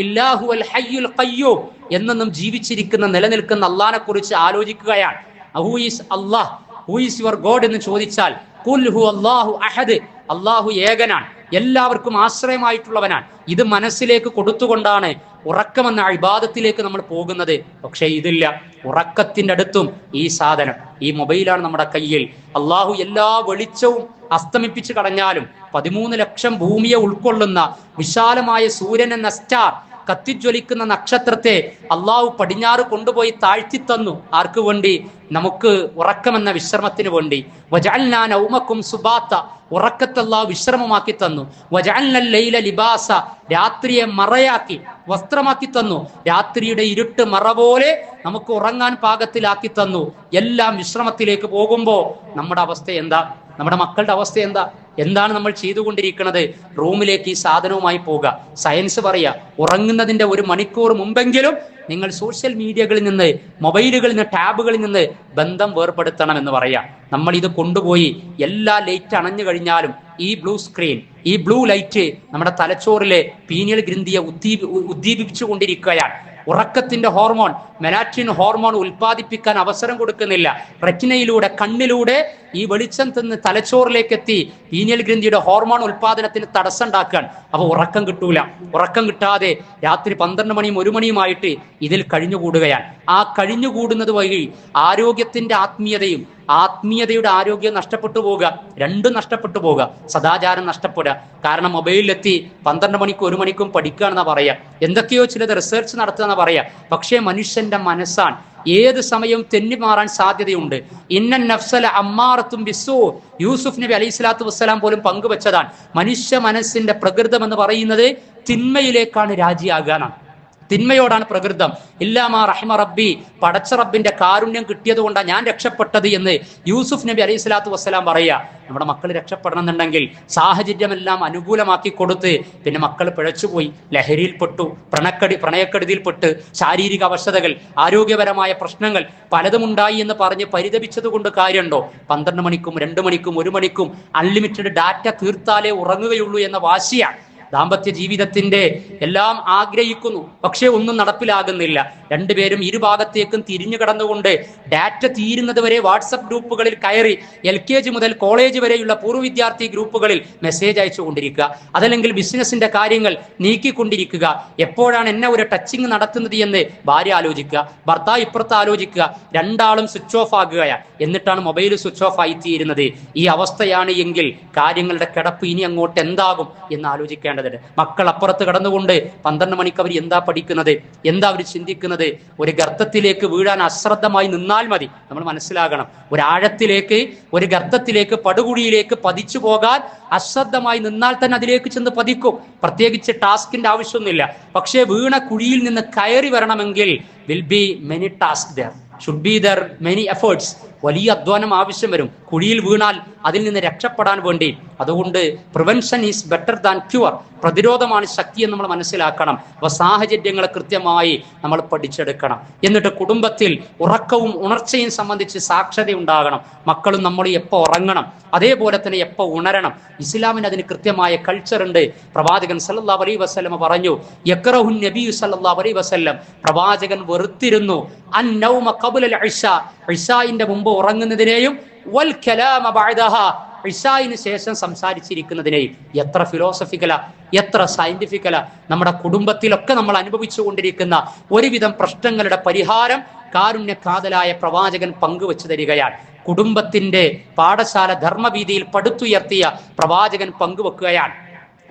ഇല്ലാഹു അൽ ഹയ്യുൽ ഖയ്യൂം എന്നും ജീവിച്ചിരിക്കുന്ന, നിലനിൽക്കുന്ന അള്ളാഹിനെ കുറിച്ച് ആലോചിക്കുകയാണ്. Who is Allah, who is your God എന്ന് ചോദിച്ചാൽ ഖുൽ ഹു അല്ലാഹു അഹദ്, അള്ളാഹു ഏകനാണ്, എല്ലാവർക്കും ആശ്രയമായിട്ടുള്ളവനാണ്. ഇത് മനസ്സിലേക്ക് കൊടുത്തുകൊണ്ടാണ് ഉറക്കമെന്ന ഇബാദത്തിലേക്ക് നമ്മൾ പോകുന്നത്. പക്ഷേ ഇതില്ല. ഉറക്കത്തിന്റെ അടുത്തും ഈ സാധനം, ഈ മൊബൈലാണ് നമ്മുടെ കയ്യിൽ. അള്ളാഹു എല്ലാ വെളിച്ചവും അസ്തമിപ്പിച്ചു കളഞ്ഞാലും 13 ലക്ഷം ഭൂമിയെ ഉൾക്കൊള്ളുന്ന വിശാലമായ സൂര്യൻ എന്ന സ്റ്റാർ, കത്തിജ്വലിക്കുന്ന നക്ഷത്രത്തെ അള്ളാഹു പടിഞ്ഞാറ് കൊണ്ടുപോയി താഴ്ത്തി തന്നു. ആർക്ക് വേണ്ടി? നമുക്ക് ഉറക്കമെന്ന വിശ്രമത്തിന് വേണ്ടി. വജഅൽനാ നൗമക്കും സുബാത്ത, ഉറക്കത്തെ അള്ളാഹു വിശ്രമമാക്കി തന്നു. വജഅൽനൽ ലൈല ലിബാസ, രാത്രിയെ മറയാക്കി, വസ്ത്രമാക്കി തന്നു. രാത്രിയുടെ ഇരുട്ട് മറ പോലെ നമുക്ക് ഉറങ്ങാൻ പാകത്തിലാക്കി തന്നു. എല്ലാം വിശ്രമത്തിലേക്ക് പോകുമ്പോ നമ്മുടെ അവസ്ഥ എന്താ? നമ്മുടെ മക്കളുടെ അവസ്ഥ എന്താ? എന്താണ് നമ്മൾ ചെയ്തുകൊണ്ടിരിക്കുന്നത്? റൂമിലേക്ക് ഈ സാധനവുമായി പോകുക. സയൻസ് പറയാ, ഉറങ്ങുന്നതിന്റെ 1 മണിക്കൂർ മുമ്പെങ്കിലും നിങ്ങൾ സോഷ്യൽ മീഡിയകളിൽ നിന്ന്, മൊബൈലുകളിൽ നിന്ന്, ടാബുകളിൽ നിന്ന് ബന്ധം വേർപെടുത്തണം എന്ന് പറയാം. നമ്മൾ ഇത് കൊണ്ടുപോയി എല്ലാ ലൈറ്റ് അണഞ്ഞു കഴിഞ്ഞാലും ഈ ബ്ലൂ സ്ക്രീൻ, ഈ ബ്ലൂ ലൈറ്റ് നമ്മുടെ തലച്ചോറിലെ പീനിയൽ ഗ്രന്ഥിയെ ഉദ്ദീപിച്ചു കൊണ്ടിരിക്കുകയാണ്. ഉറക്കത്തിന്റെ ഹോർമോൺ മെലാറ്റിൻ ഹോർമോൺ ഉൽപ്പാദിപ്പിക്കാൻ അവസരം കൊടുക്കുന്നില്ല. റെറ്റിനയിലൂടെ, കണ്ണിലൂടെ ഈ വെളിച്ചം തിന്ന് തലച്ചോറിലേക്ക് എത്തി പീനിയൽ ഗ്രന്ഥിയുടെ ഹോർമോൺ ഉൽപ്പാദനത്തിന് തടസ്സം ഉണ്ടാക്കുകയാണ്. അപ്പോൾ ഉറക്കം കിട്ടൂല. ഉറക്കം കിട്ടാതെ രാത്രി 12 മണിയും 1 മണിയുമായിട്ട് ഇതിൽ കഴിഞ്ഞുകൂടുകയാണ്. ആ കഴിഞ്ഞുകൂടുന്നത് വഴി ആരോഗ്യത്തിന്റെ ആത്മീയതയുടെ ആരോഗ്യം നഷ്ടപ്പെട്ടു പോകുക, രണ്ടും നഷ്ടപ്പെട്ടു പോകുക. സദാചാരം നഷ്ടപ്പെടുക. കാരണം മൊബൈലിലെത്തി 12 മണിക്കും 1 മണിക്കും പഠിക്കുകയാണെന്നാ പറയാ, എന്തൊക്കെയോ ചിലത് റിസർച്ച് നടത്തുകയെന്നാ പറയാ. പക്ഷേ മനുഷ്യന്റെ മനസ്സാണ് ഏത് സമയവും തെന്നിമാറാൻ സാധ്യതയുണ്ട്. ഇന്നൻ നഫ്സല അമ്മാറത്തും ബിസ്സൂ, യൂസുഫ് നബി അലൈഹി സ്വലാത്തു വസ്സലാം പോലും പങ്കുവെച്ചതാണ്. മനുഷ്യ മനസ്സിന്റെ പ്രകൃതം എന്ന് പറയുന്നത് തിന്മയിലേക്കാണ് രാജിയാകാനാണ്, തിന്മയോടാണ് പ്രകൃതം. ഇല്ലാമാ റഹ്മ റബ്ബി, പടച്ച റബ്ബിന്റെ കാരുണ്യം കിട്ടിയത് കൊണ്ടാണ് ഞാൻ രക്ഷപ്പെട്ടത് എന്ന് യൂസുഫ് നബി അലൈഹി സ്വലാത്തു വസ്സലാം പറയുക. നമ്മുടെ മക്കൾ രക്ഷപ്പെടണം എന്നുണ്ടെങ്കിൽ സാഹചര്യമെല്ലാം അനുകൂലമാക്കി കൊടുത്ത്, പിന്നെ മക്കൾ പിഴച്ചുപോയി, ലഹരിയിൽപ്പെട്ടു, പ്രണയക്കെടുതിയിൽപ്പെട്ട്, ശാരീരിക അവശതകൾ, ആരോഗ്യപരമായ പ്രശ്നങ്ങൾ പലതും ഉണ്ടായി എന്ന് പറഞ്ഞ് പരിതപിച്ചത് കൊണ്ട് കാര്യമുണ്ടോ? 12 മണിക്കും 2 മണിക്കും 1 മണിക്കും അൺലിമിറ്റഡ് ഡാറ്റ തീർത്താലേ ഉറങ്ങുകയുള്ളൂ എന്ന വാശിയാണ്. ദാമ്പത്യ ജീവിതത്തിന്റെ എല്ലാം ആഗ്രഹിക്കുന്നു, പക്ഷെ ഒന്നും നടപ്പിലാകുന്നില്ല. രണ്ടുപേരും ഇരുഭാഗത്തേക്കും തിരിഞ്ഞു കടന്നുകൊണ്ട് ഡാറ്റ തീരുന്നത് വരെ വാട്സപ്പ് ഗ്രൂപ്പുകളിൽ കയറി LKG മുതൽ കോളേജ് വരെയുള്ള പൂർവ്വ വിദ്യാർത്ഥി ഗ്രൂപ്പുകളിൽ മെസ്സേജ് അയച്ചുകൊണ്ടിരിക്കുക, അതല്ലെങ്കിൽ ബിസിനസിന്റെ കാര്യങ്ങൾ നീക്കിക്കൊണ്ടിരിക്കുക. എപ്പോഴാണ് എന്നെ ഒരു ടച്ചിങ് നടത്തുന്നത് എന്ന് ഭാര്യ ആലോചിക്കുക, ഭർത്താവ് ഇപ്പുറത്ത് ആലോചിക്കുക, രണ്ടാളും സ്വിച്ച് ഓഫ് ആകുകയാണ്. എന്നിട്ടാണ് മൊബൈൽ സ്വിച്ച് ഓഫ് ആയി തീരുന്നത്. ഈ അവസ്ഥയാണ് എങ്കിൽ കാര്യങ്ങളുടെ കിടപ്പ് ഇനി അങ്ങോട്ട് എന്താകും എന്ന് ആലോചിക്കേണ്ടതുണ്ട്. മക്കൾ അപ്പുറത്ത് കടന്നുകൊണ്ട് 12 മണിക്ക് അവർ എന്താ പഠിക്കുന്നത്, എന്താ അവർ ചിന്തിക്കുന്നത്? ഒരു ഗർത്തത്തിലേക്ക് വീഴാൻ അശ്രദ്ധമായി നിന്നാൽ മതി. നമ്മൾ മനസ്സിലാകണം, ഒരു ഗർത്തത്തിലേക്ക് പടുകുഴിയിലേക്ക് പതിച്ചു പോകാൻ അശ്രദ്ധമായി നിന്നാൽ തന്നെ അതിലേക്ക് ചെന്ന് പതിക്കും. പ്രത്യേകിച്ച് ടാസ്കിന്റെ ആവശ്യമൊന്നുമില്ല. പക്ഷേ വീണ കുഴിയിൽ നിന്ന് കയറി വരണമെങ്കിൽ will be many task there, should be there many efforts. വലിയ അധ്വാനം ആവശ്യം വരും കുഴിയിൽ വീണാൽ അതിൽ നിന്ന് രക്ഷപ്പെടാൻ വേണ്ടി. അതുകൊണ്ട് prevention is better than cure, പ്രതിരോധമാണ് ശക്തി എന്ന് നമ്മൾ മനസ്സിലാക്കണം. അപ്പോൾ സാഹചര്യങ്ങൾ കൃത്യമായി നമ്മൾ പഠിച്ചെടുക്കണം. എന്നിട്ട് കുടുംബത്തിൽ ഉറക്കവും ഉണർച്ചയും സംബന്ധിച്ച് സാക്ഷരത ഉണ്ടാകണം. മക്കളും നമ്മളും എപ്പോൾ ഉറങ്ങണം, അതേപോലെ തന്നെ എപ്പോൾ ഉണരണം. ഇസ്ലാമിന് അതിന് കൃത്യമായ കൾച്ചർ ഉണ്ട്. പ്രവാചകൻ സല്ലല്ലാഹു അലൈഹി വസല്ലം പറഞ്ഞു, യക്റഹുൻ നബി സല്ലല്ലാഹു അലൈഹി വസല്ലം, പ്രവാചകൻ വെറുത്തിരുന്നു അൻ നൗമ ഖബ്ല അൽ ഇശാ, ഇശാഇന്റെ മുമ്പ് ഉറങ്ങുന്നതിനെയും വൽ കലാമ ബഅദഹ, ഇശാഇന് ശേഷം സംസാരിച്ചിരിക്കുന്നതിനെയും. എത്ര ഫിലോസഫിക്കല, എത്ര സയന്റിഫിക്കല. നമ്മുടെ കുടുംബത്തിലൊക്കെ നമ്മൾ അനുഭവിച്ചു കൊണ്ടിരിക്കുന്ന ഒരുവിധം പ്രശ്നങ്ങളുടെ പരിഹാരം കാരുണ്യകാതലായ പ്രവാചകൻ പങ്കുവെച്ചു തരികയാണ്. കുടുംബത്തിന്റെ പാഠശാല ധർമ്മവീതിയിൽ പടുത്തുയർത്തിയ പ്രവാചകൻ പങ്കുവെക്കുകയാണ്.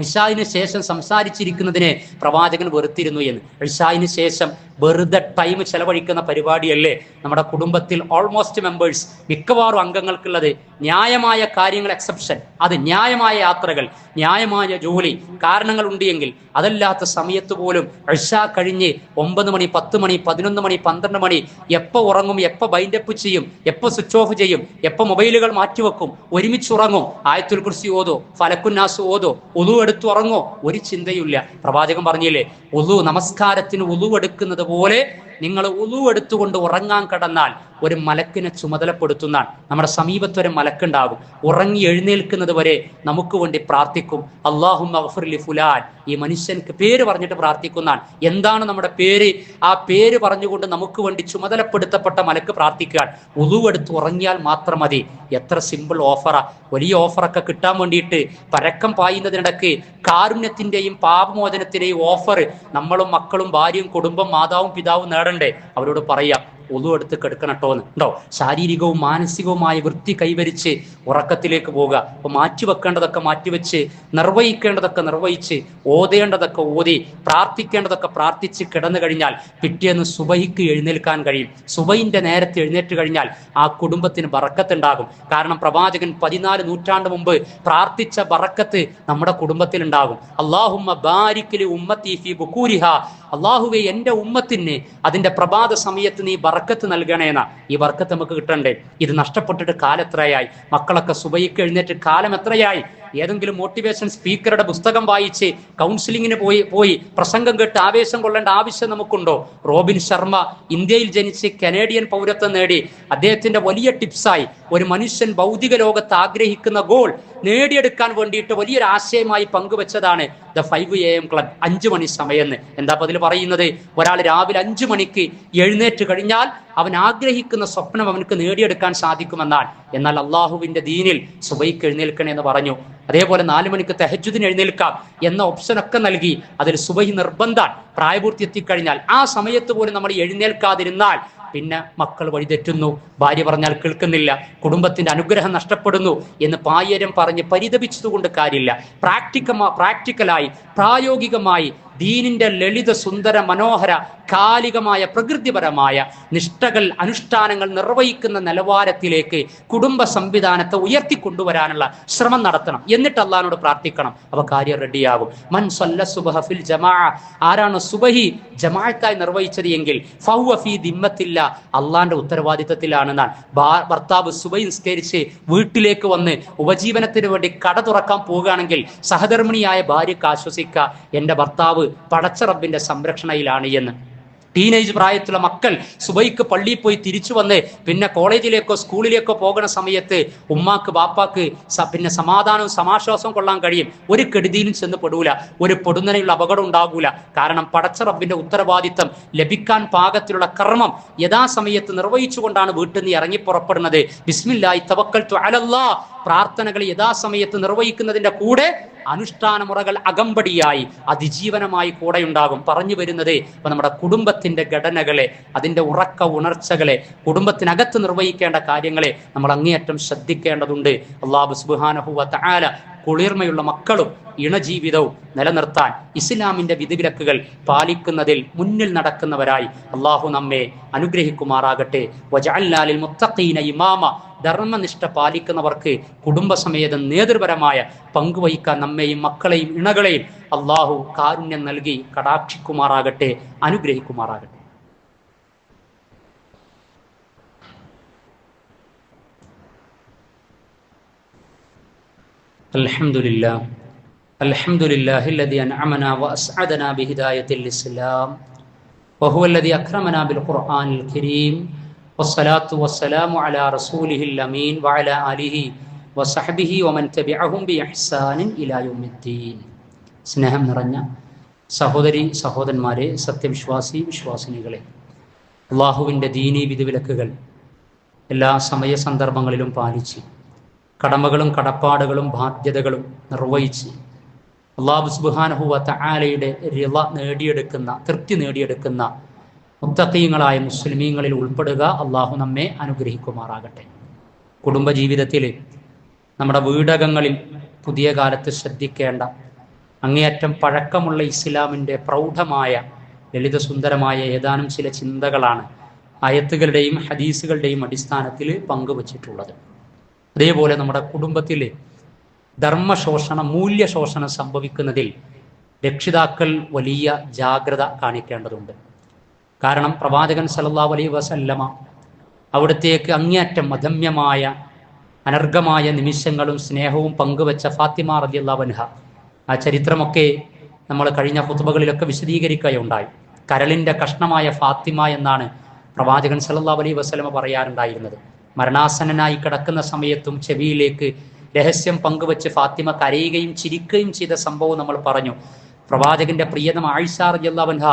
ഇശായിന് ശേഷം സംസാരിച്ചിരിക്കുന്നതിനെ പ്രവാചകൻ വെറുത്തിരുന്നു എന്ന്. ഇശായിന് ശേഷം വെറുതെ ടൈം ചെലവഴിക്കുന്ന പരിപാടിയല്ലേ നമ്മുടെ കുടുംബത്തിൽ ഓൾമോസ്റ്റ് മെമ്പേഴ്സ്, മിക്കവാറും അംഗങ്ങൾക്കുള്ളത്. ന്യായമായ കാര്യങ്ങൾ എക്സെപ്ഷൻ, അത് ന്യായമായ യാത്രകൾ, ന്യായമായ ജോലി, കാരണങ്ങൾ ഉണ്ട് എങ്കിൽ. അതല്ലാത്ത സമയത്ത് പോലും ഇശാ കഴിഞ്ഞ് 9 മണി 10 മണി 11 മണി 12 മണി എപ്പോൾ ഉറങ്ങും, എപ്പോൾ ബൈൻഡപ്പ് ചെയ്യും, എപ്പോൾ സ്വിച്ച് ഓഫ് ചെയ്യും, എപ്പോൾ മൊബൈലുകൾ മാറ്റിവെക്കും, ഒരുമിച്ച് ഉറങ്ങും, ആയത്തുൽ കുർസി ഓതോ, ഫലക്കുന്നാസ് ഓതോ, ഉളു എടുത്ത് ഉറങ്ങോ, ഒരു ചിന്തയില്ല. പ്രവാചകൻ പറഞ്ഞില്ലേ, ഉളു, നമസ്കാരത്തിന് ഉളു എടുക്കുന്നത് പോലെ നിങ്ങൾ ഉളു എടുത്തുകൊണ്ട് ഉറങ്ങാൻ കടന്നാൽ ഒരു മലക്കിനെ ചുമതലപ്പെടുത്തുന്നതാണ്. നമ്മുടെ സമീപത്ത് ഒരു മലക്കുണ്ടാകും. ഉറങ്ങി എഴുന്നേൽക്കുന്നത് വരെ നമുക്ക് വേണ്ടി പ്രാർത്ഥിക്കും. അല്ലാഹുമ്മ ഗഫിർ ലി ഫുലാൻ, ഈ മനുഷ്യൻക്ക് പേര് പറഞ്ഞിട്ട് പ്രാർത്ഥിക്കുന്നതാണ്. എന്താണ് നമ്മുടെ പേര്? ആ പേര് പറഞ്ഞുകൊണ്ട് നമുക്ക് വേണ്ടി ചുമതലപ്പെടുത്തപ്പെട്ട മലക്ക് പ്രാർത്ഥിക്കാൻ. ഉളു എടുത്ത് ഉറങ്ങിയാൽ മാത്രം മതി. എത്ര സിമ്പിൾ ഓഫറാ! വലിയ ഓഫറൊക്കെ കിട്ടാൻ വേണ്ടിയിട്ട് പരക്കം പായുന്നതിനിടയ്ക്ക് കാരുണ്യത്തിന്റെയും പാപമോചനത്തിന്റെയും ഓഫർ നമ്മളും മക്കളും ഭാര്യയും കുടുംബം മാതാവും പിതാവും നേടണ്ടേ? അവരോട് പറയാം, ഒതു എടുത്ത് കെടുക്കണട്ടോന്ന് ഉണ്ടോ? ശാരീരികവും മാനസികവുമായ വൃത്തി കൈവരിച്ച് ഉറക്കത്തിലേക്ക് പോവുക. അപ്പൊ മാറ്റിവെക്കേണ്ടതൊക്കെ മാറ്റിവെച്ച്, നിർവഹിക്കേണ്ടതൊക്കെ നിർവഹിച്ച്, ഓതേണ്ടതൊക്കെ ഓതി, പ്രാർത്ഥിക്കേണ്ടതൊക്കെ പ്രാർത്ഥിച്ച് കിടന്നു കഴിഞ്ഞാൽ പിറ്റേന്ന് സുബഹിക്ക് എഴുന്നേൽക്കാൻ കഴിയും. സുബഹിന്റെ നേരത്തെ എഴുന്നേറ്റ് കഴിഞ്ഞാൽ ആ കുടുംബത്തിന് ബറക്കത്തുണ്ടാകും. കാരണം പ്രവാചകൻ 14 നൂറ്റാണ്ട് മുമ്പ് പ്രാർത്ഥിച്ച ബറക്കത്ത് നമ്മുടെ കുടുംബത്തിൽ ഉണ്ടാകും. അല്ലാഹുമ്മ ബാരിക് ലി ഉമ്മത്തി ഫീ ബുകൂരിഹാ, അല്ലാഹുവേ എന്റെ ഉമ്മത്തിന് അതിന്റെ പ്രഭാത സമയത്ത് നീ ബർക്കത്ത് നൽകണേന്ന. ഈ ബർക്കത്ത് നമുക്ക് കിട്ടണ്ടേ? ഇത് നഷ്ടപ്പെട്ടിട്ട് കാലെത്രയായി? മക്കളൊക്കെ സുബഹിക്ക് എഴുന്നേറ്റ് കാലം എത്രയായി? ഏതെങ്കിലും മോട്ടിവേഷൻ സ്പീക്കറുടെ പുസ്തകം വായിച്ച് കൗൺസിലിങ്ങിന് പോയി പ്രസംഗം കേട്ട് ആവേശം കൊള്ളേണ്ട ആവശ്യം നമുക്കുണ്ടോ? റോബിൻ ശർമ്മ ഇന്ത്യയിൽ ജനിച്ച് കനേഡിയൻ പൗരത്വം നേടി. അദ്ദേഹത്തിന്റെ വലിയ ടിപ്സായി ഒരു മനുഷ്യൻ ഭൗതിക ലോകത്ത് ആഗ്രഹിക്കുന്ന ഗോൾ നേടിയെടുക്കാൻ വേണ്ടിയിട്ട് വലിയൊരു ആശയമായി പങ്കുവെച്ചതാണ് ദ 5 AM ക്ലബ്, 5 മണി സമയം. എന്താ അപ്പോൾ അതിൽ പറയുന്നത്? ഒരാൾ രാവിലെ 5 മണിക്ക് എഴുന്നേറ്റ് കഴിഞ്ഞാൽ അവൻ ആഗ്രഹിക്കുന്ന സ്വപ്നം അവനക്ക് നേടിയെടുക്കാൻ സാധിക്കുമെന്നാണ്. എന്നാൽ അള്ളാഹുവിന്റെ ദീനിൽ സുബൈക്ക് എഴുന്നേൽക്കണേ എന്ന് പറഞ്ഞു. അതേപോലെ 4 മണിക്ക് തഹജ്ജുദിന് എഴുന്നേൽക്കാം എന്ന ഓപ്ഷനൊക്കെ നൽകി. അതിൽ സുബഹി നിർബന്ധമാണ്. പ്രായപൂർത്തി എത്തിക്കഴിഞ്ഞാൽ ആ സമയത്ത് പോലും നമ്മൾ എഴുന്നേൽക്കാതിരുന്നാൽ പിന്നെ മക്കൾ വഴിതെറ്റുന്നു, ഭാര്യ പറഞ്ഞാൽ കേൾക്കുന്നില്ല, കുടുംബത്തിന്റെ അനുഗ്രഹം നഷ്ടപ്പെടുന്നു എന്ന് പായരം പറഞ്ഞ് പരിതപിച്ചതുകൊണ്ട് കാര്യമില്ല. പ്രാക്ടിക്കലായി പ്രായോഗികമായി ദീനിന്റെ ലളിത സുന്ദര മനോഹര കാലികമായ പ്രകൃതിപരമായ നിഷ്ഠകൾ അനുഷ്ഠാനങ്ങൾ നിർവഹിക്കുന്ന നിലവാരത്തിലേക്ക് കുടുംബ സംവിധാനത്തെ ഉയർത്തിക്കൊണ്ടുവരാനുള്ള ശ്രമം നടത്തണം. എന്നിട്ട് അള്ളാഹിനോട് പ്രാർത്ഥിക്കണം. അപ്പൊ കാര്യം റെഡിയാകും. മൻ സല്ല സുബ്ഹ ഫിൽ ജമാഅ, ആരാണ് സുബഹി ജമാഅത്തായി നിർവഹിച്ചത് എങ്കിൽ ഫഹുവ ഫീ ദിമ്മത്തില്ല, അള്ളാന്റെ ഉത്തരവാദിത്തത്തിലാണെന്നാണ്. ഭർത്താവ് സുബഹി നിസ്കരിച്ച് വീട്ടിലേക്ക് വന്ന് ഉപജീവനത്തിന് വേണ്ടി കട തുറക്കാൻ പോവുകയാണെങ്കിൽ സഹധർമ്മിണിയായ ഭാര്യക്ക് ആശ്വസിക്കുക, എന്റെ ഭർത്താവ് പടച്ച റബ്ബിന്റെ സംരക്ഷണയിലാണ് എന്ന്. ടീനേജ് പ്രായത്തിലുള്ള മക്കൾ സുബൈക്ക് പള്ളിയിൽ പോയി തിരിച്ചു വന്ന് പിന്നെ കോളേജിലേക്കോ സ്കൂളിലേക്കോ പോകുന്ന സമയത്ത് ഉമ്മാക്ക് ബാപ്പാക്ക് പിന്നെ സമാധാനവും സമാശ്വാസവും കൊള്ളാൻ കഴിയും. ഒരു കെടുതിയിലും ചെന്ന് പെടൂല, ഒരു പൊടുന്നനെയുള്ള അപകടം ഉണ്ടാകൂല. കാരണം പടച്ച റബ്ബിന്റെ ഉത്തരവാദിത്തം ലഭിക്കാൻ പാകത്തിലുള്ള കർമ്മം യഥാസമയത്ത് നിർവഹിച്ചുകൊണ്ടാണ് വീട്ടിൽ നിന്ന് ഇറങ്ങി പുറപ്പെടുന്നത്. ബിസ്മില്ലാഹി തവക്കൽതു അലല്ലാഹ്, പ്രാർത്ഥനകൾ യഥാസമയത്ത് നിർവഹിക്കുന്നതിന്റെ കൂടെ അനുഷ്ഠാന മുറകൾ അകമ്പടിയായി അതിജീവനമായി കൂടെ ഉണ്ടാകും. പറഞ്ഞു വരുന്നത് ഇപ്പൊ നമ്മുടെ കുടുംബത്തിന്റെ ഘടനകളെ, അതിന്റെ ഉറക്ക ഉണർച്ചകളെ, കുടുംബത്തിനകത്ത് നിർവഹിക്കേണ്ട കാര്യങ്ങളെ നമ്മൾ അങ്ങേയറ്റം ശ്രദ്ധിക്കേണ്ടതുണ്ട്. അല്ലാഹു സുബ്ഹാനഹു വ തആല കുളിർമയുള്ള മക്കളും ഇണജീവിതവും നിലനിർത്താൻ ഇസ്ലാമിന്റെ വിധിവിലക്കുകൾ പാലിക്കുന്നതിൽ മുന്നിൽ നടക്കുന്നവരായി അള്ളാഹു നമ്മെ അനുഗ്രഹിക്കുമാറാകട്ടെ. വജഅൽനാ ലിൽ മുത്തഖീന ഇമാമ, ധർമ്മനിഷ്ഠ പാലിക്കുന്നവർക്ക് കുടുംബസമേതം നേതൃപരമായ പങ്കുവഹിക്കാൻ നമ്മെയും മക്കളെയും ഇണകളെയും അള്ളാഹു കാരുണ്യം നൽകി കടാക്ഷിക്കുമാറാകട്ടെ, അനുഗ്രഹിക്കുമാറാകട്ടെ. അൽഹംദുലില്ലാഹി الذي أنعمنا وأسعدنا بهداية الإسلام وهو الذي أكرمنا بالقرآن الكريم والصلاة والسلام على رسوله الأمين وعلى آله وصحبه ومن تبعهم بإحسان إلى يوم الدين. സ്നേഹം നിറഞ്ഞ സഹോദരി സഹോദരന്മാരെ, സത്യവിശ്വാസി വിശ്വാസിനികളെ, അള്ളാഹുവിൻ്റെ ദീനീ വിധിവിലക്കുകൾ എല്ലാ സമയ സന്ദർഭങ്ങളിലും പാലിച്ച് കടമകളും കടപ്പാടുകളും ബാധ്യതകളും നിർവഹിച്ച് അല്ലാഹു സുബ്ഹാനഹു വ തആലയുടെ റിള നേടിയെടുക്കുന്ന, തൃപ്തി നേടിയെടുക്കുന്ന മുത്തഖീങ്ങളായ മുസ്ലിമീങ്ങളിൽ ഉൾപ്പെടുക. അള്ളാഹു നമ്മെ അനുഗ്രഹിക്കുമാറാകട്ടെ. കുടുംബജീവിതത്തിൽ നമ്മുടെ വീടകങ്ങളിൽ പുതിയ കാലത്ത് ശ്രദ്ധിക്കേണ്ട അങ്ങേയറ്റം പഴക്കമുള്ള ഇസ്ലാമിൻ്റെ പ്രൗഢമായ ലളിതസുന്ദരമായ ഏതാനും ചില ചിന്തകളാണ് ആയത്തുകളുടെയും ഹദീസുകളുടെയും അടിസ്ഥാനത്തിൽ പങ്കുവച്ചിട്ടുള്ളത്. അതേപോലെ നമ്മുടെ കുടുംബത്തിൽ ധർമ്മശോഷണം, മൂല്യശോഷണം സംഭവിക്കുന്നതിൽ രക്ഷിതാക്കൾ വലിയ ജാഗ്രത കാണിക്കേണ്ടതുണ്ട്. കാരണം പ്രവാചകൻ സല്ലല്ലാഹു അലൈഹി വസല്ലമ അവിടത്തേക്ക് അങ്ങേയറ്റം അദമ്യമായ അനർഘമായ നിമിഷങ്ങളും സ്നേഹവും പങ്കുവെച്ച ഫാത്തിമ റളിയല്ലാഹു അൻഹ, ആ ചരിത്രമൊക്കെ നമ്മൾ കഴിഞ്ഞ ഖുതുബകളിലൊക്കെ വിശദീകരിക്കുകയുണ്ടായി. കരളിൻ്റെ കഷ്ണമായ ഫാത്തിമ എന്നാണ് പ്രവാചകൻ സല്ലല്ലാഹു അലൈഹി വസല്ലമ പറയാറുണ്ടായിരുന്നത്. മരണാസന്നനായി കിടക്കുന്ന സമയത്തും ചെവിയിലേക്ക് രഹസ്യം പങ്കുവെച്ച് ഫാത്തിമ കരയുകയും ചിരിക്കുകയും ചെയ്ത സംഭവം നമ്മൾ പറഞ്ഞു. പ്രവാചകന്റെ പ്രിയതമ ആയിഷ റളിയല്ലാഹു അൻഹ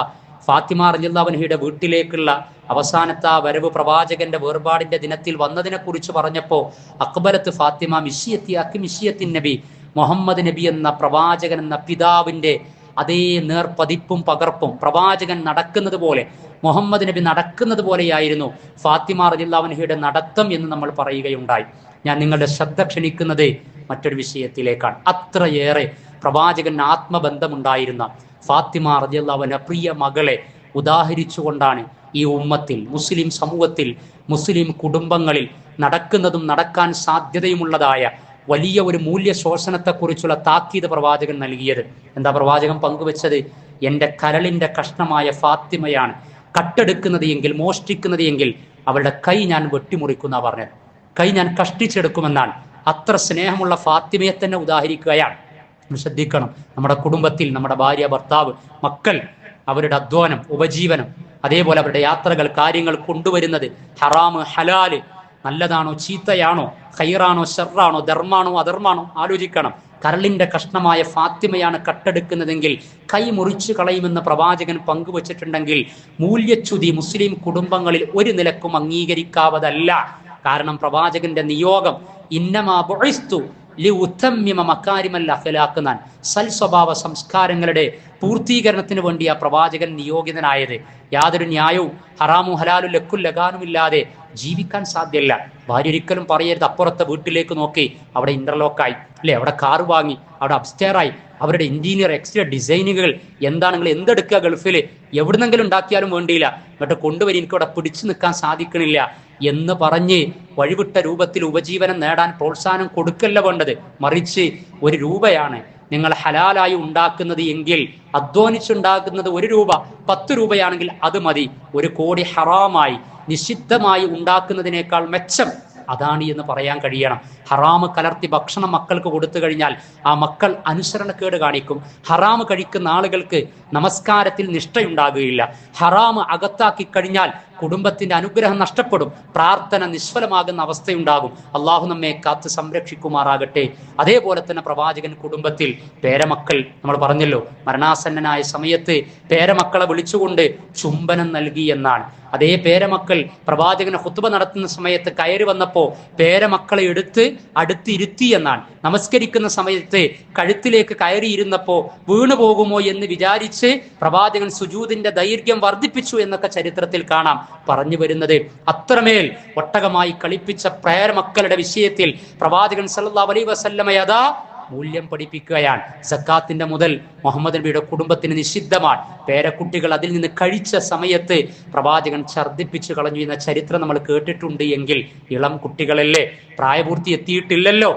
ഫാത്തിമ റളിയല്ലാഹു അൻഹയുടെ വീട്ടിലേക്കുള്ള അവസാനത്തെ ആ വരവ് പ്രവാചകന്റെ വേർപാടിന്റെ ദിനത്തിൽ വന്നതിനെ കുറിച്ച് പറഞ്ഞപ്പോൾ അക്ബലത്ത് ഫാത്തിമ മിഷിയത്തിൻ നബി, മുഹമ്മദ് നബി എന്ന പ്രവാചകൻ എന്ന പിതാവിന്റെ അതേ നേർപതിപ്പും പകർപ്പും പ്രവാചകൻ നടക്കുന്നത് പോലെ, മുഹമ്മദ് നബി നടക്കുന്നത് പോലെയായിരുന്നു ഫാത്തിമ റളിയല്ലാഹു അൻഹയുടെ നടത്തം എന്ന് നമ്മൾ പറയുകയുണ്ടായി. ഞാൻ നിങ്ങളുടെ ശ്രദ്ധ ക്ഷണിക്കുന്നത് മറ്റൊരു വിഷയത്തിലേക്കാണ്. അത്രയേറെ പ്രവാചകൻ ആത്മബന്ധമുണ്ടായിരുന്ന ഫാത്തിമ റളിയല്ലാഹു അൻഹ പ്രിയ മകളെ ഉദാഹരിച്ചുകൊണ്ടാണ് ഈ ഉമ്മത്തിൽ, മുസ്ലിം സമൂഹത്തിൽ, മുസ്ലിം കുടുംബങ്ങളിൽ നടക്കുന്നതും നടക്കാൻ സാധ്യതയുമുള്ളതായ വലിയ ഒരു മൂല്യശോഷണത്തെക്കുറിച്ചുള്ള താക്കീത് പ്രവാചകൻ നൽകിയത്. എന്താ പ്രവാചകൻ പങ്കുവെച്ചത്? എൻ്റെ കരളിൻ്റെ കഷ്ണമായ ഫാത്തിമയാണ് കട്ടെടുക്കുന്നത് എങ്കിൽ, മോഷ്ടിക്കുന്നത് എങ്കിൽ അവളുടെ കൈ ഞാൻ വെട്ടിമുറിക്കുന്ന പറഞ്ഞത്, കൈ ഞാൻ കഷ്ടിച്ചെടുക്കുമെന്നാണ്. അത്ര സ്നേഹമുള്ള ഫാത്തിമയെ തന്നെ ഉദാഹരിക്കുകയാണ്. ശ്രദ്ധിക്കണം, നമ്മുടെ കുടുംബത്തിൽ നമ്മുടെ ഭാര്യ, ഭർത്താവ്, മക്കൾ, അവരുടെ അധ്വാനം, ഉപജീവനം, അതേപോലെ അവരുടെ യാത്രകൾ, കാര്യങ്ങൾ കൊണ്ടുവരുന്നത്, ഹറാമ് ഹലാല്, നല്ലതാണോ ചീത്തയാണോ, ഖൈറാണോ ഷർറാണോ, ധർമ്മാണോ അധർമ്മാണോ ആലോചിക്കണം. കരളിന്റെ കഷ്ണമായ ഫാത്തിമയാണ് കട്ടെടുക്കുന്നതെങ്കിൽ കൈ മുറിച്ചു കളയുമെന്ന് പ്രവാചകൻ പങ്കുവച്ചിട്ടുണ്ടെങ്കിൽ മൂല്യച്യുതി മുസ്ലിം കുടുംബങ്ങളിൽ ഒരു നിലക്കും അംഗീകരിക്കാവതല്ല. കാരണം പ്രവാചകന്റെ നിയോഗം ഇന്നമാ ബുഇസ്തു ലിഉതമ്മിമ മകാരിമൽ അഖ്ലാഖ് എന്നാണ്. സൽ സ്വഭാവ സംസ്കാരങ്ങളുടെ പൂർത്തീകരണത്തിന് വേണ്ടി ആ പ്രവാചകൻ നിയോഗിതനായത്. യാതൊരു ന്യായവും ഹറാമും ഹലാലും ലക്കും ലഗാനുമില്ലാതെ ജീവിക്കാൻ സാധ്യമല്ല. ഭാര്യ ഒരിക്കലും പറയരുത് അപ്പുറത്തെ വീട്ടിലേക്ക് നോക്കി അവിടെ ഇന്റർലോക്കായി അല്ലെ, അവിടെ കാറ് വാങ്ങി, അവിടെ അപ്സ്റ്റെയറായി, അവരുടെ ഇന്റീരിയർ എക്സ്റ്റീരിയർ ഡിസൈനുകൾ എന്താണ്, നിങ്ങൾ എന്തെടുക്കുക ഗൾഫിൽ എവിടുന്നെങ്കിലും ഉണ്ടാക്കിയാലും വേണ്ടിയില്ല, എന്നിട്ട് കൊണ്ടുവരി എനിക്ക് അവിടെ പിടിച്ചു നിൽക്കാൻ സാധിക്കണില്ല എന്ന് പറഞ്ഞ് വഴിവിട്ട രൂപത്തിൽ ഉപജീവനം നേടാൻ പ്രോത്സാഹനം കൊടുക്കല്ല വേണ്ടത്. മറിച്ച് 1 രൂപയാണ് നിങ്ങൾ ഹലാലായി ഉണ്ടാക്കുന്നത് എങ്കിൽ, അധ്വാനിച്ചുണ്ടാക്കുന്നത് 1 രൂപ 10 രൂപയാണെങ്കിൽ അത് മതി. 1 കോടി ഹറാമായി നിഷിദ്ധമായി ഉണ്ടാക്കുന്നതിനേക്കാൾ മെച്ചം അതാണ് എന്ന് പറയാൻ കഴിയണം. ഹറാമ് കലർത്തി ഭക്ഷണം മക്കൾക്ക് കൊടുത്തു കഴിഞ്ഞാൽ ആ മക്കൾ അനുസരണക്കേട് കാണിക്കും. ഹറാമ് കഴിക്കുന്ന ആളുകൾക്ക് നമസ്കാരത്തിൽ നിഷ്ഠയുണ്ടാകുകയില്ല. ഹറാമ് അകത്താക്കി കഴിഞ്ഞാൽ കുടുംബത്തിന്റെ അനുഗ്രഹം നഷ്ടപ്പെടും, പ്രാർത്ഥന നിഷ്ഫലമാകുന്ന അവസ്ഥയുണ്ടാകും. അള്ളാഹു നമ്മെ കാത്ത് സംരക്ഷിക്കുമാറാകട്ടെ. അതേപോലെ തന്നെ പ്രവാചകൻ കുടുംബത്തിൽ പേരമക്കൾ, നമ്മൾ പറഞ്ഞല്ലോ മരണാസന്നനായ സമയത്ത് പേരമക്കളെ വിളിച്ചുകൊണ്ട് ചുംബനം നൽകി എന്നാണ്. അതേ പേരമക്കൾ പ്രവാചകന് ഖുത്ബ നടത്തുന്ന സമയത്ത് കയറി വന്നപ്പോൾ പേരമക്കളെ എടുത്ത് അടുത്തിരുത്തി എന്നാണ്. നമസ്കരിക്കുന്ന സമയത്ത് കഴുത്തിലേക്ക് കയറിയിരുന്നപ്പോൾ വീണു പോകുമോ എന്ന് വിചാരിച്ച് പ്രവാചകൻ സുജൂദിന്റെ ദൈർഘ്യം വർദ്ധിപ്പിച്ചു എന്നൊക്കെ ചരിത്രത്തിൽ കാണാം. പറഞ്ഞു വരുന്നത് അത്രമേൽ ഒട്ടകമായി കളിപ്പിച്ച പേരമക്കളുടെ വിഷയത്തിൽ പ്രവാചകൻ സല്ലല്ലാഹു അലൈഹി വസല്ലമ യഥാ മൂല്യം പഠിപ്പിക്കുകയാണ്. സക്കാത്തിന്റെ മുതൽ മുഹമ്മദ് നബിയുടെ കുടുംബത്തിന് നിഷിദ്ധമാണ്. പേരക്കുട്ടികൾ അതിൽ നിന്ന് കഴിച്ച സമയത്ത് പ്രവാചകൻ ഛർദ്ദിപ്പിച്ചു കളഞ്ഞു എന്ന ചരിത്രം നമ്മൾ കേട്ടിട്ടുണ്ട്. എങ്കിൽ ഇളം കുട്ടികളല്ലേ, പ്രായപൂർത്തി എത്തിയിട്ടില്ലല്ലോ,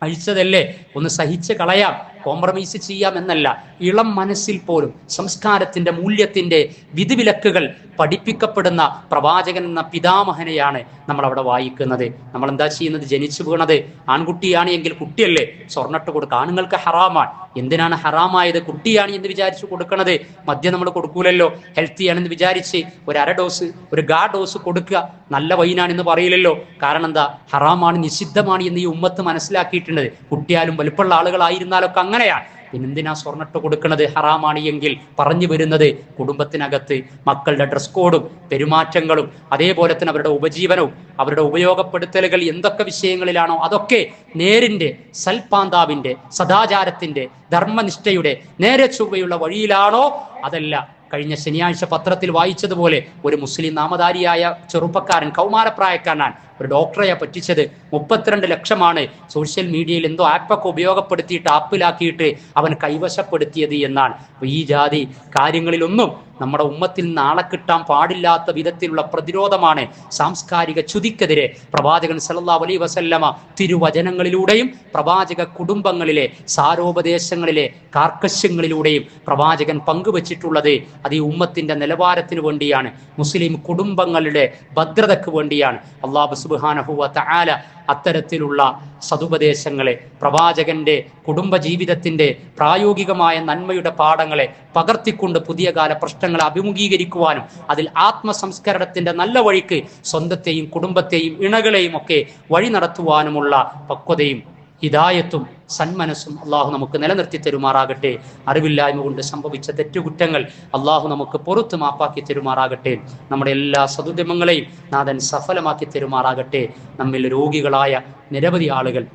അഴിച്ചതല്ലേ, ഒന്ന് സഹിച്ച് കളയാം, കോംപ്രമൈസ് ചെയ്യാം എന്നല്ല. ഇളം മനസ്സിൽ പോലും സംസ്കാരത്തിന്റെ മൂല്യത്തിന്റെ വിധിവിലക്കുകൾ പഠിപ്പിക്കപ്പെടുന്ന പ്രവാചകൻ എന്ന പിതാമഹനെയാണ് നമ്മൾ അവിടെ വായിക്കുന്നത്. നമ്മൾ എന്താ ചെയ്യുന്നത്? ജനിച്ചു വീണത് ആൺകുട്ടിയാണ് എങ്കിൽ കുട്ടിയല്ലേ, സ്വർണ്ണിട്ട് കൊടുക്കുക. ആണുങ്ങൾക്ക് ഹറാമാണ്. എന്തിനാണ് ഹറാമായത്? കുട്ടിയാണ് എന്ന് വിചാരിച്ച് കൊടുക്കണത്. മദ്യം നമ്മൾ കൊടുക്കൂലല്ലോ, ഹെൽത്തി ആണെന്ന് വിചാരിച്ച് 1/2 ഡോസ് 1 ഡോസ് കൊടുക്കുക. നല്ല വൈനാണെന്ന് പറയില്ലല്ലോ. കാരണം എന്താ? ഹറാമാണ്, നിഷിദ്ധമാണ് എന്ന് ഈ ഉമ്മത്ത് മനസ്സിലാക്കിയിട്ടുണ്ട്. കുട്ടിയാലും വലുപ്പമുള്ള ആളുകളായിരുന്നാലൊക്കെ അങ്ങനെയാണ്. പിന്നെന്തിനാ സ്വർണ്ണിട്ട് കൊടുക്കുന്നത്? ഹറാമാണ് എങ്കിൽ. പറഞ്ഞു വരുന്നത് കുടുംബത്തിനകത്ത് മക്കളുടെ ഡ്രസ് കോഡും പെരുമാറ്റങ്ങളും അതേപോലെ തന്നെ അവരുടെ ഉപജീവനവും അവരുടെ ഉപയോഗപ്പെടുത്തലുകൾ എന്തൊക്കെ വിഷയങ്ങളിലാണോ അതൊക്കെ നേരിന്റെ സൽപാന്താവിന്റെ സദാചാരത്തിന്റെ ധർമ്മനിഷ്ഠയുടെ നേരെ ചൊവ്വയുള്ള വഴിയിലാണോ അതല്ല. കഴിഞ്ഞ ശനിയാഴ്ച പത്രത്തിൽ വായിച്ചതുപോലെ ഒരു മുസ്ലിം നാമധാരിയായ ചെറുപ്പക്കാരൻ, കൗമാരപ്രായക്കാരനാണ്, ഒരു ഡോക്ടറെ പറ്റിച്ചത്. 32 ലക്ഷമാണ് സോഷ്യൽ മീഡിയയിൽ എന്തോ ആപ്പൊക്കെ ഉപയോഗപ്പെടുത്തിയിട്ട് ആപ്പിലാക്കിയിട്ട് അവൻ കൈവശപ്പെടുത്തിയത് എന്നാണ്. ഈ ജാതി കാര്യങ്ങളിലൊന്നും നമ്മുടെ ഉമ്മത്തിൽ നാളെ കിട്ടാൻ പാടില്ലാത്ത വിധത്തിലുള്ള പ്രതിരോധമാണ് സാംസ്കാരിക ചുതിക്കെതിരെ പ്രവാചകൻ സല്ലല്ലാഹു അലൈഹി വസല്ലമ തിരുവചനങ്ങളിലൂടെയും പ്രവാചക കുടുംബങ്ങളിലെ സാരോപദേശങ്ങളിലെ കാർക്കശ്യങ്ങളിലൂടെയും പ്രവാചകൻ പങ്കുവച്ചിട്ടുള്ളത്. അത് ഈ ഉമ്മത്തിന്റെ നിലവാരത്തിന് വേണ്ടിയാണ്, മുസ്ലിം കുടുംബങ്ങളുടെ ഭദ്രതയ്ക്ക് വേണ്ടിയാണ്. അല്ലാഹു സുബ്ഹാനഹു വ തആല അത്തരത്തിലുള്ള സതുപദേശങ്ങളെ, പ്രവാചകന്റെ കുടുംബജീവിതത്തിന്റെ പ്രായോഗികമായ നന്മയുടെ പാഠങ്ങളെ പകർത്തിക്കൊണ്ട് പുതിയ കാല പ്രശ്നങ്ങളെ അഭിമുഖീകരിക്കുവാനും അതിൽ ആത്മസംസ്കരണത്തിന്റെ നല്ല വഴിക്ക് സ്വന്തത്തെയും കുടുംബത്തെയും ഇണകളെയും ഒക്കെ വഴി നടത്തുവാനുമുള്ള പക്വതയും ഹിദായത്തും സന്മനസ്സും അള്ളാഹു നമുക്ക് നിലനിർത്തി തരുമാറാകട്ടെ. അറിവില്ലായ്മ കൊണ്ട് സംഭവിച്ച തെറ്റുകുറ്റങ്ങൾ അള്ളാഹു നമുക്ക് പുറത്ത് മാപ്പാക്കി തരുമാറാകട്ടെ. നമ്മുടെ എല്ലാ സതുദ്യമങ്ങളെയും നാഥൻ സഫലമാക്കി തരുമാറാകട്ടെ. നമ്മിൽ രോഗികളായ നിരവധി ആളുകൾ,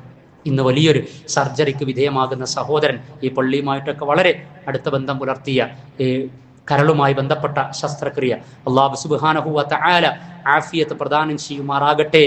ഇന്ന് വലിയൊരു സർജറിക്ക് വിധേയമാകുന്ന സഹോദരൻ, ഈ പള്ളിയുമായിട്ടൊക്കെ വളരെ അടുത്ത ബന്ധം പുലർത്തിയ കരളുമായി ബന്ധപ്പെട്ട ശസ്ത്രക്രിയ, അല്ലാഹു സുബ്ഹാനഹു വ തആല ആഫിയത്ത് പ്രദാനം ചെയ്യുമാറാകട്ടെ,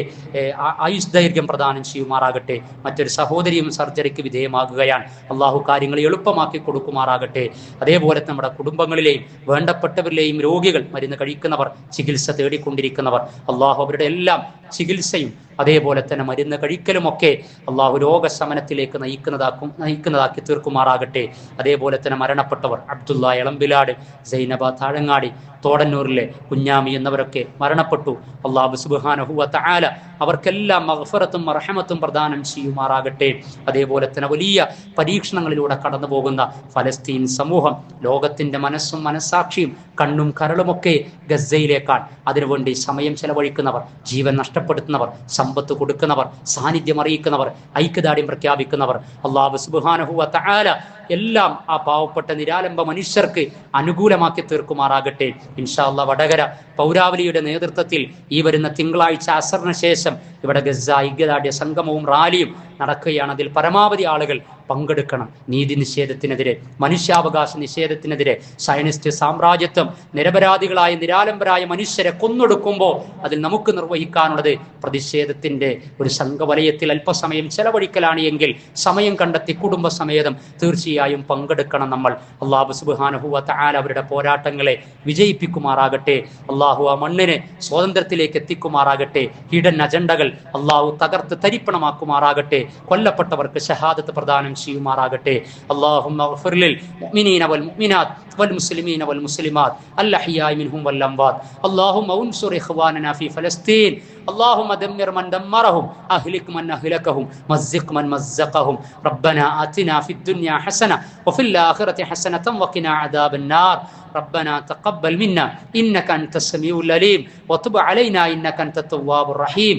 ആയുസ് ദൈർഘ്യം പ്രദാനം ചെയ്യുമാറാകട്ടെ. മറ്റൊരു സഹോദരിയും സർജറിക്ക് വിധേയമാകുകയാണ്. അള്ളാഹു കാര്യങ്ങൾ എളുപ്പമാക്കി കൊടുക്കുമാറാകട്ടെ. അതേപോലെ നമ്മുടെ കുടുംബങ്ങളിലെയും വേണ്ടപ്പെട്ടവരിലെയും രോഗികൾ, മരുന്ന് കഴിക്കുന്നവർ, ചികിത്സ തേടിക്കൊണ്ടിരിക്കുന്നവർ, അള്ളാഹു അവരുടെ എല്ലാം ചികിത്സയും അതേപോലെ തന്നെ മരുന്ന് കഴിക്കലുമൊക്കെ അള്ളാഹു രോഗശമനത്തിലേക്ക് നയിക്കുന്നതാക്കി തീർക്കുമാറാകട്ടെ. അതേപോലെ തന്നെ മരണപ്പെട്ടവർ അബ്ദുള്ള എളമ്പിലാട്, സൈനബ താഴങ്ങാടി, തോടന്നൂരിലെ കുഞ്ഞാമി എന്നിവരൊക്കെ മരണപ്പെട്ടു. അള്ളാഹു സുബ്ഹാനഹു വ തആല അവർക്കെല്ലാം മഗ്ഫിറത്തും റഹ്മത്തും പ്രദാനം ചെയ്യുമാറാകട്ടെ. അതേപോലെ തന്നെ വലിയ പരീക്ഷണങ്ങളിലൂടെ കടന്നു പോകുന്ന ഫലസ്തീൻ സമൂഹം, ലോകത്തിന്റെ മനസ്സും മനസ്സാക്ഷിയും കണ്ണും കരളുമൊക്കെ ഗസയിലേക്കാണ്. അതിനുവേണ്ടി സമയം ചെലവഴിക്കുന്നവർ, ജീവൻ നഷ്ടപ്പെടുത്തുന്നവർ, സമ്പത്ത് കൊടുക്കുന്നവർ, സാന്നിധ്യം അറിയിക്കുന്നവർ, ഐക്യദാർഢ്യം പ്രഖ്യാപിക്കുന്നവർ, അള്ളാഹു സുബ്ഹാനഹു വ തആല എല്ലാം ആ പാവപ്പെട്ട നിരാലംബ മനുഷ്യർക്ക് അനുകൂലമാക്കി തീർക്കുമാറാകട്ടെ. ഇൻഷാ അല്ലാഹ് വടകര പൗരാവലിയുടെ നേതൃത്വത്തിൽ ഈ വരുന്ന തിങ്കളാഴ്ച അസറിന് ശേഷം ഇവിടെ ഗസ ഐക്യദാർഢ്യ സംഗമവും റാലിയും നടക്കുകയാണ്. അതിൽ പരമാവധി ആളുകൾ പങ്കെടുക്കണം. നീതി നിഷേധത്തിനെതിരെ, മനുഷ്യാവകാശ നിഷേധത്തിനെതിരെ, സയനിസ്റ്റ് സാമ്രാജ്യത്വം നിരപരാധികളായ നിരാലംബരായ മനുഷ്യരെ കൊന്നൊടുക്കുമ്പോൾ അതിൽ നമുക്ക് നിർവഹിക്കാനുള്ളത് പ്രതിഷേധത്തിന്റെ ഒരു സംഘവലയത്തിൽ അല്പസമയം ചെലവഴിക്കലാണ് എങ്കിൽ സമയം കണ്ടെത്തി കുടുംബസമേതം തീർച്ചയായും പങ്കെടുക്കണം നമ്മൾ. അള്ളാഹു സുബ്ഹാനഹു വ തആല അവരുടെ പോരാട്ടങ്ങളെ വിജയിപ്പിക്കുമാറാകട്ടെ. അള്ളാഹു ആ മണ്ണിനെ സ്വാതന്ത്ര്യത്തിലേക്ക് എത്തിക്കുമാറാകട്ടെ. ഹിഡൻ അജണ്ടകൾ അള്ളാഹു തകർത്ത് തരിപ്പണമാക്കുമാറാകട്ടെ. കൊല്ലപ്പെട്ടവർക്ക് ഷഹാദത്ത് പ്രദാനം ചെയ്യുമാറാകട്ടെ. അല്ലാഹുമ്മ ഗ്ഫിർ ലിൽ മുഅ്മിനീന വൽ മുഅ്മിനാത്ത് വൽ മുസ്ലിമീന വൽ മുസ്ലിമാത്ത് അൽ അഹ്യാഇ മിൻഹും വൽ അംവാത്. അല്ലാഹുമ്മ ഉൻസുർ ഇഖ്വാനനാ ഫീ ഫലസ്തീൻ. اللهم دمر من دمرهم أهلك من أهلكهم مزق من مزقهم. ربنا آتنا في الدنيا حسنة وفي الآخرة حسنة وقنا عذاب النار. ربنا تقبل منا إنك أنت السميع العليم وتب علينا إنك أنت التواب الرحيم.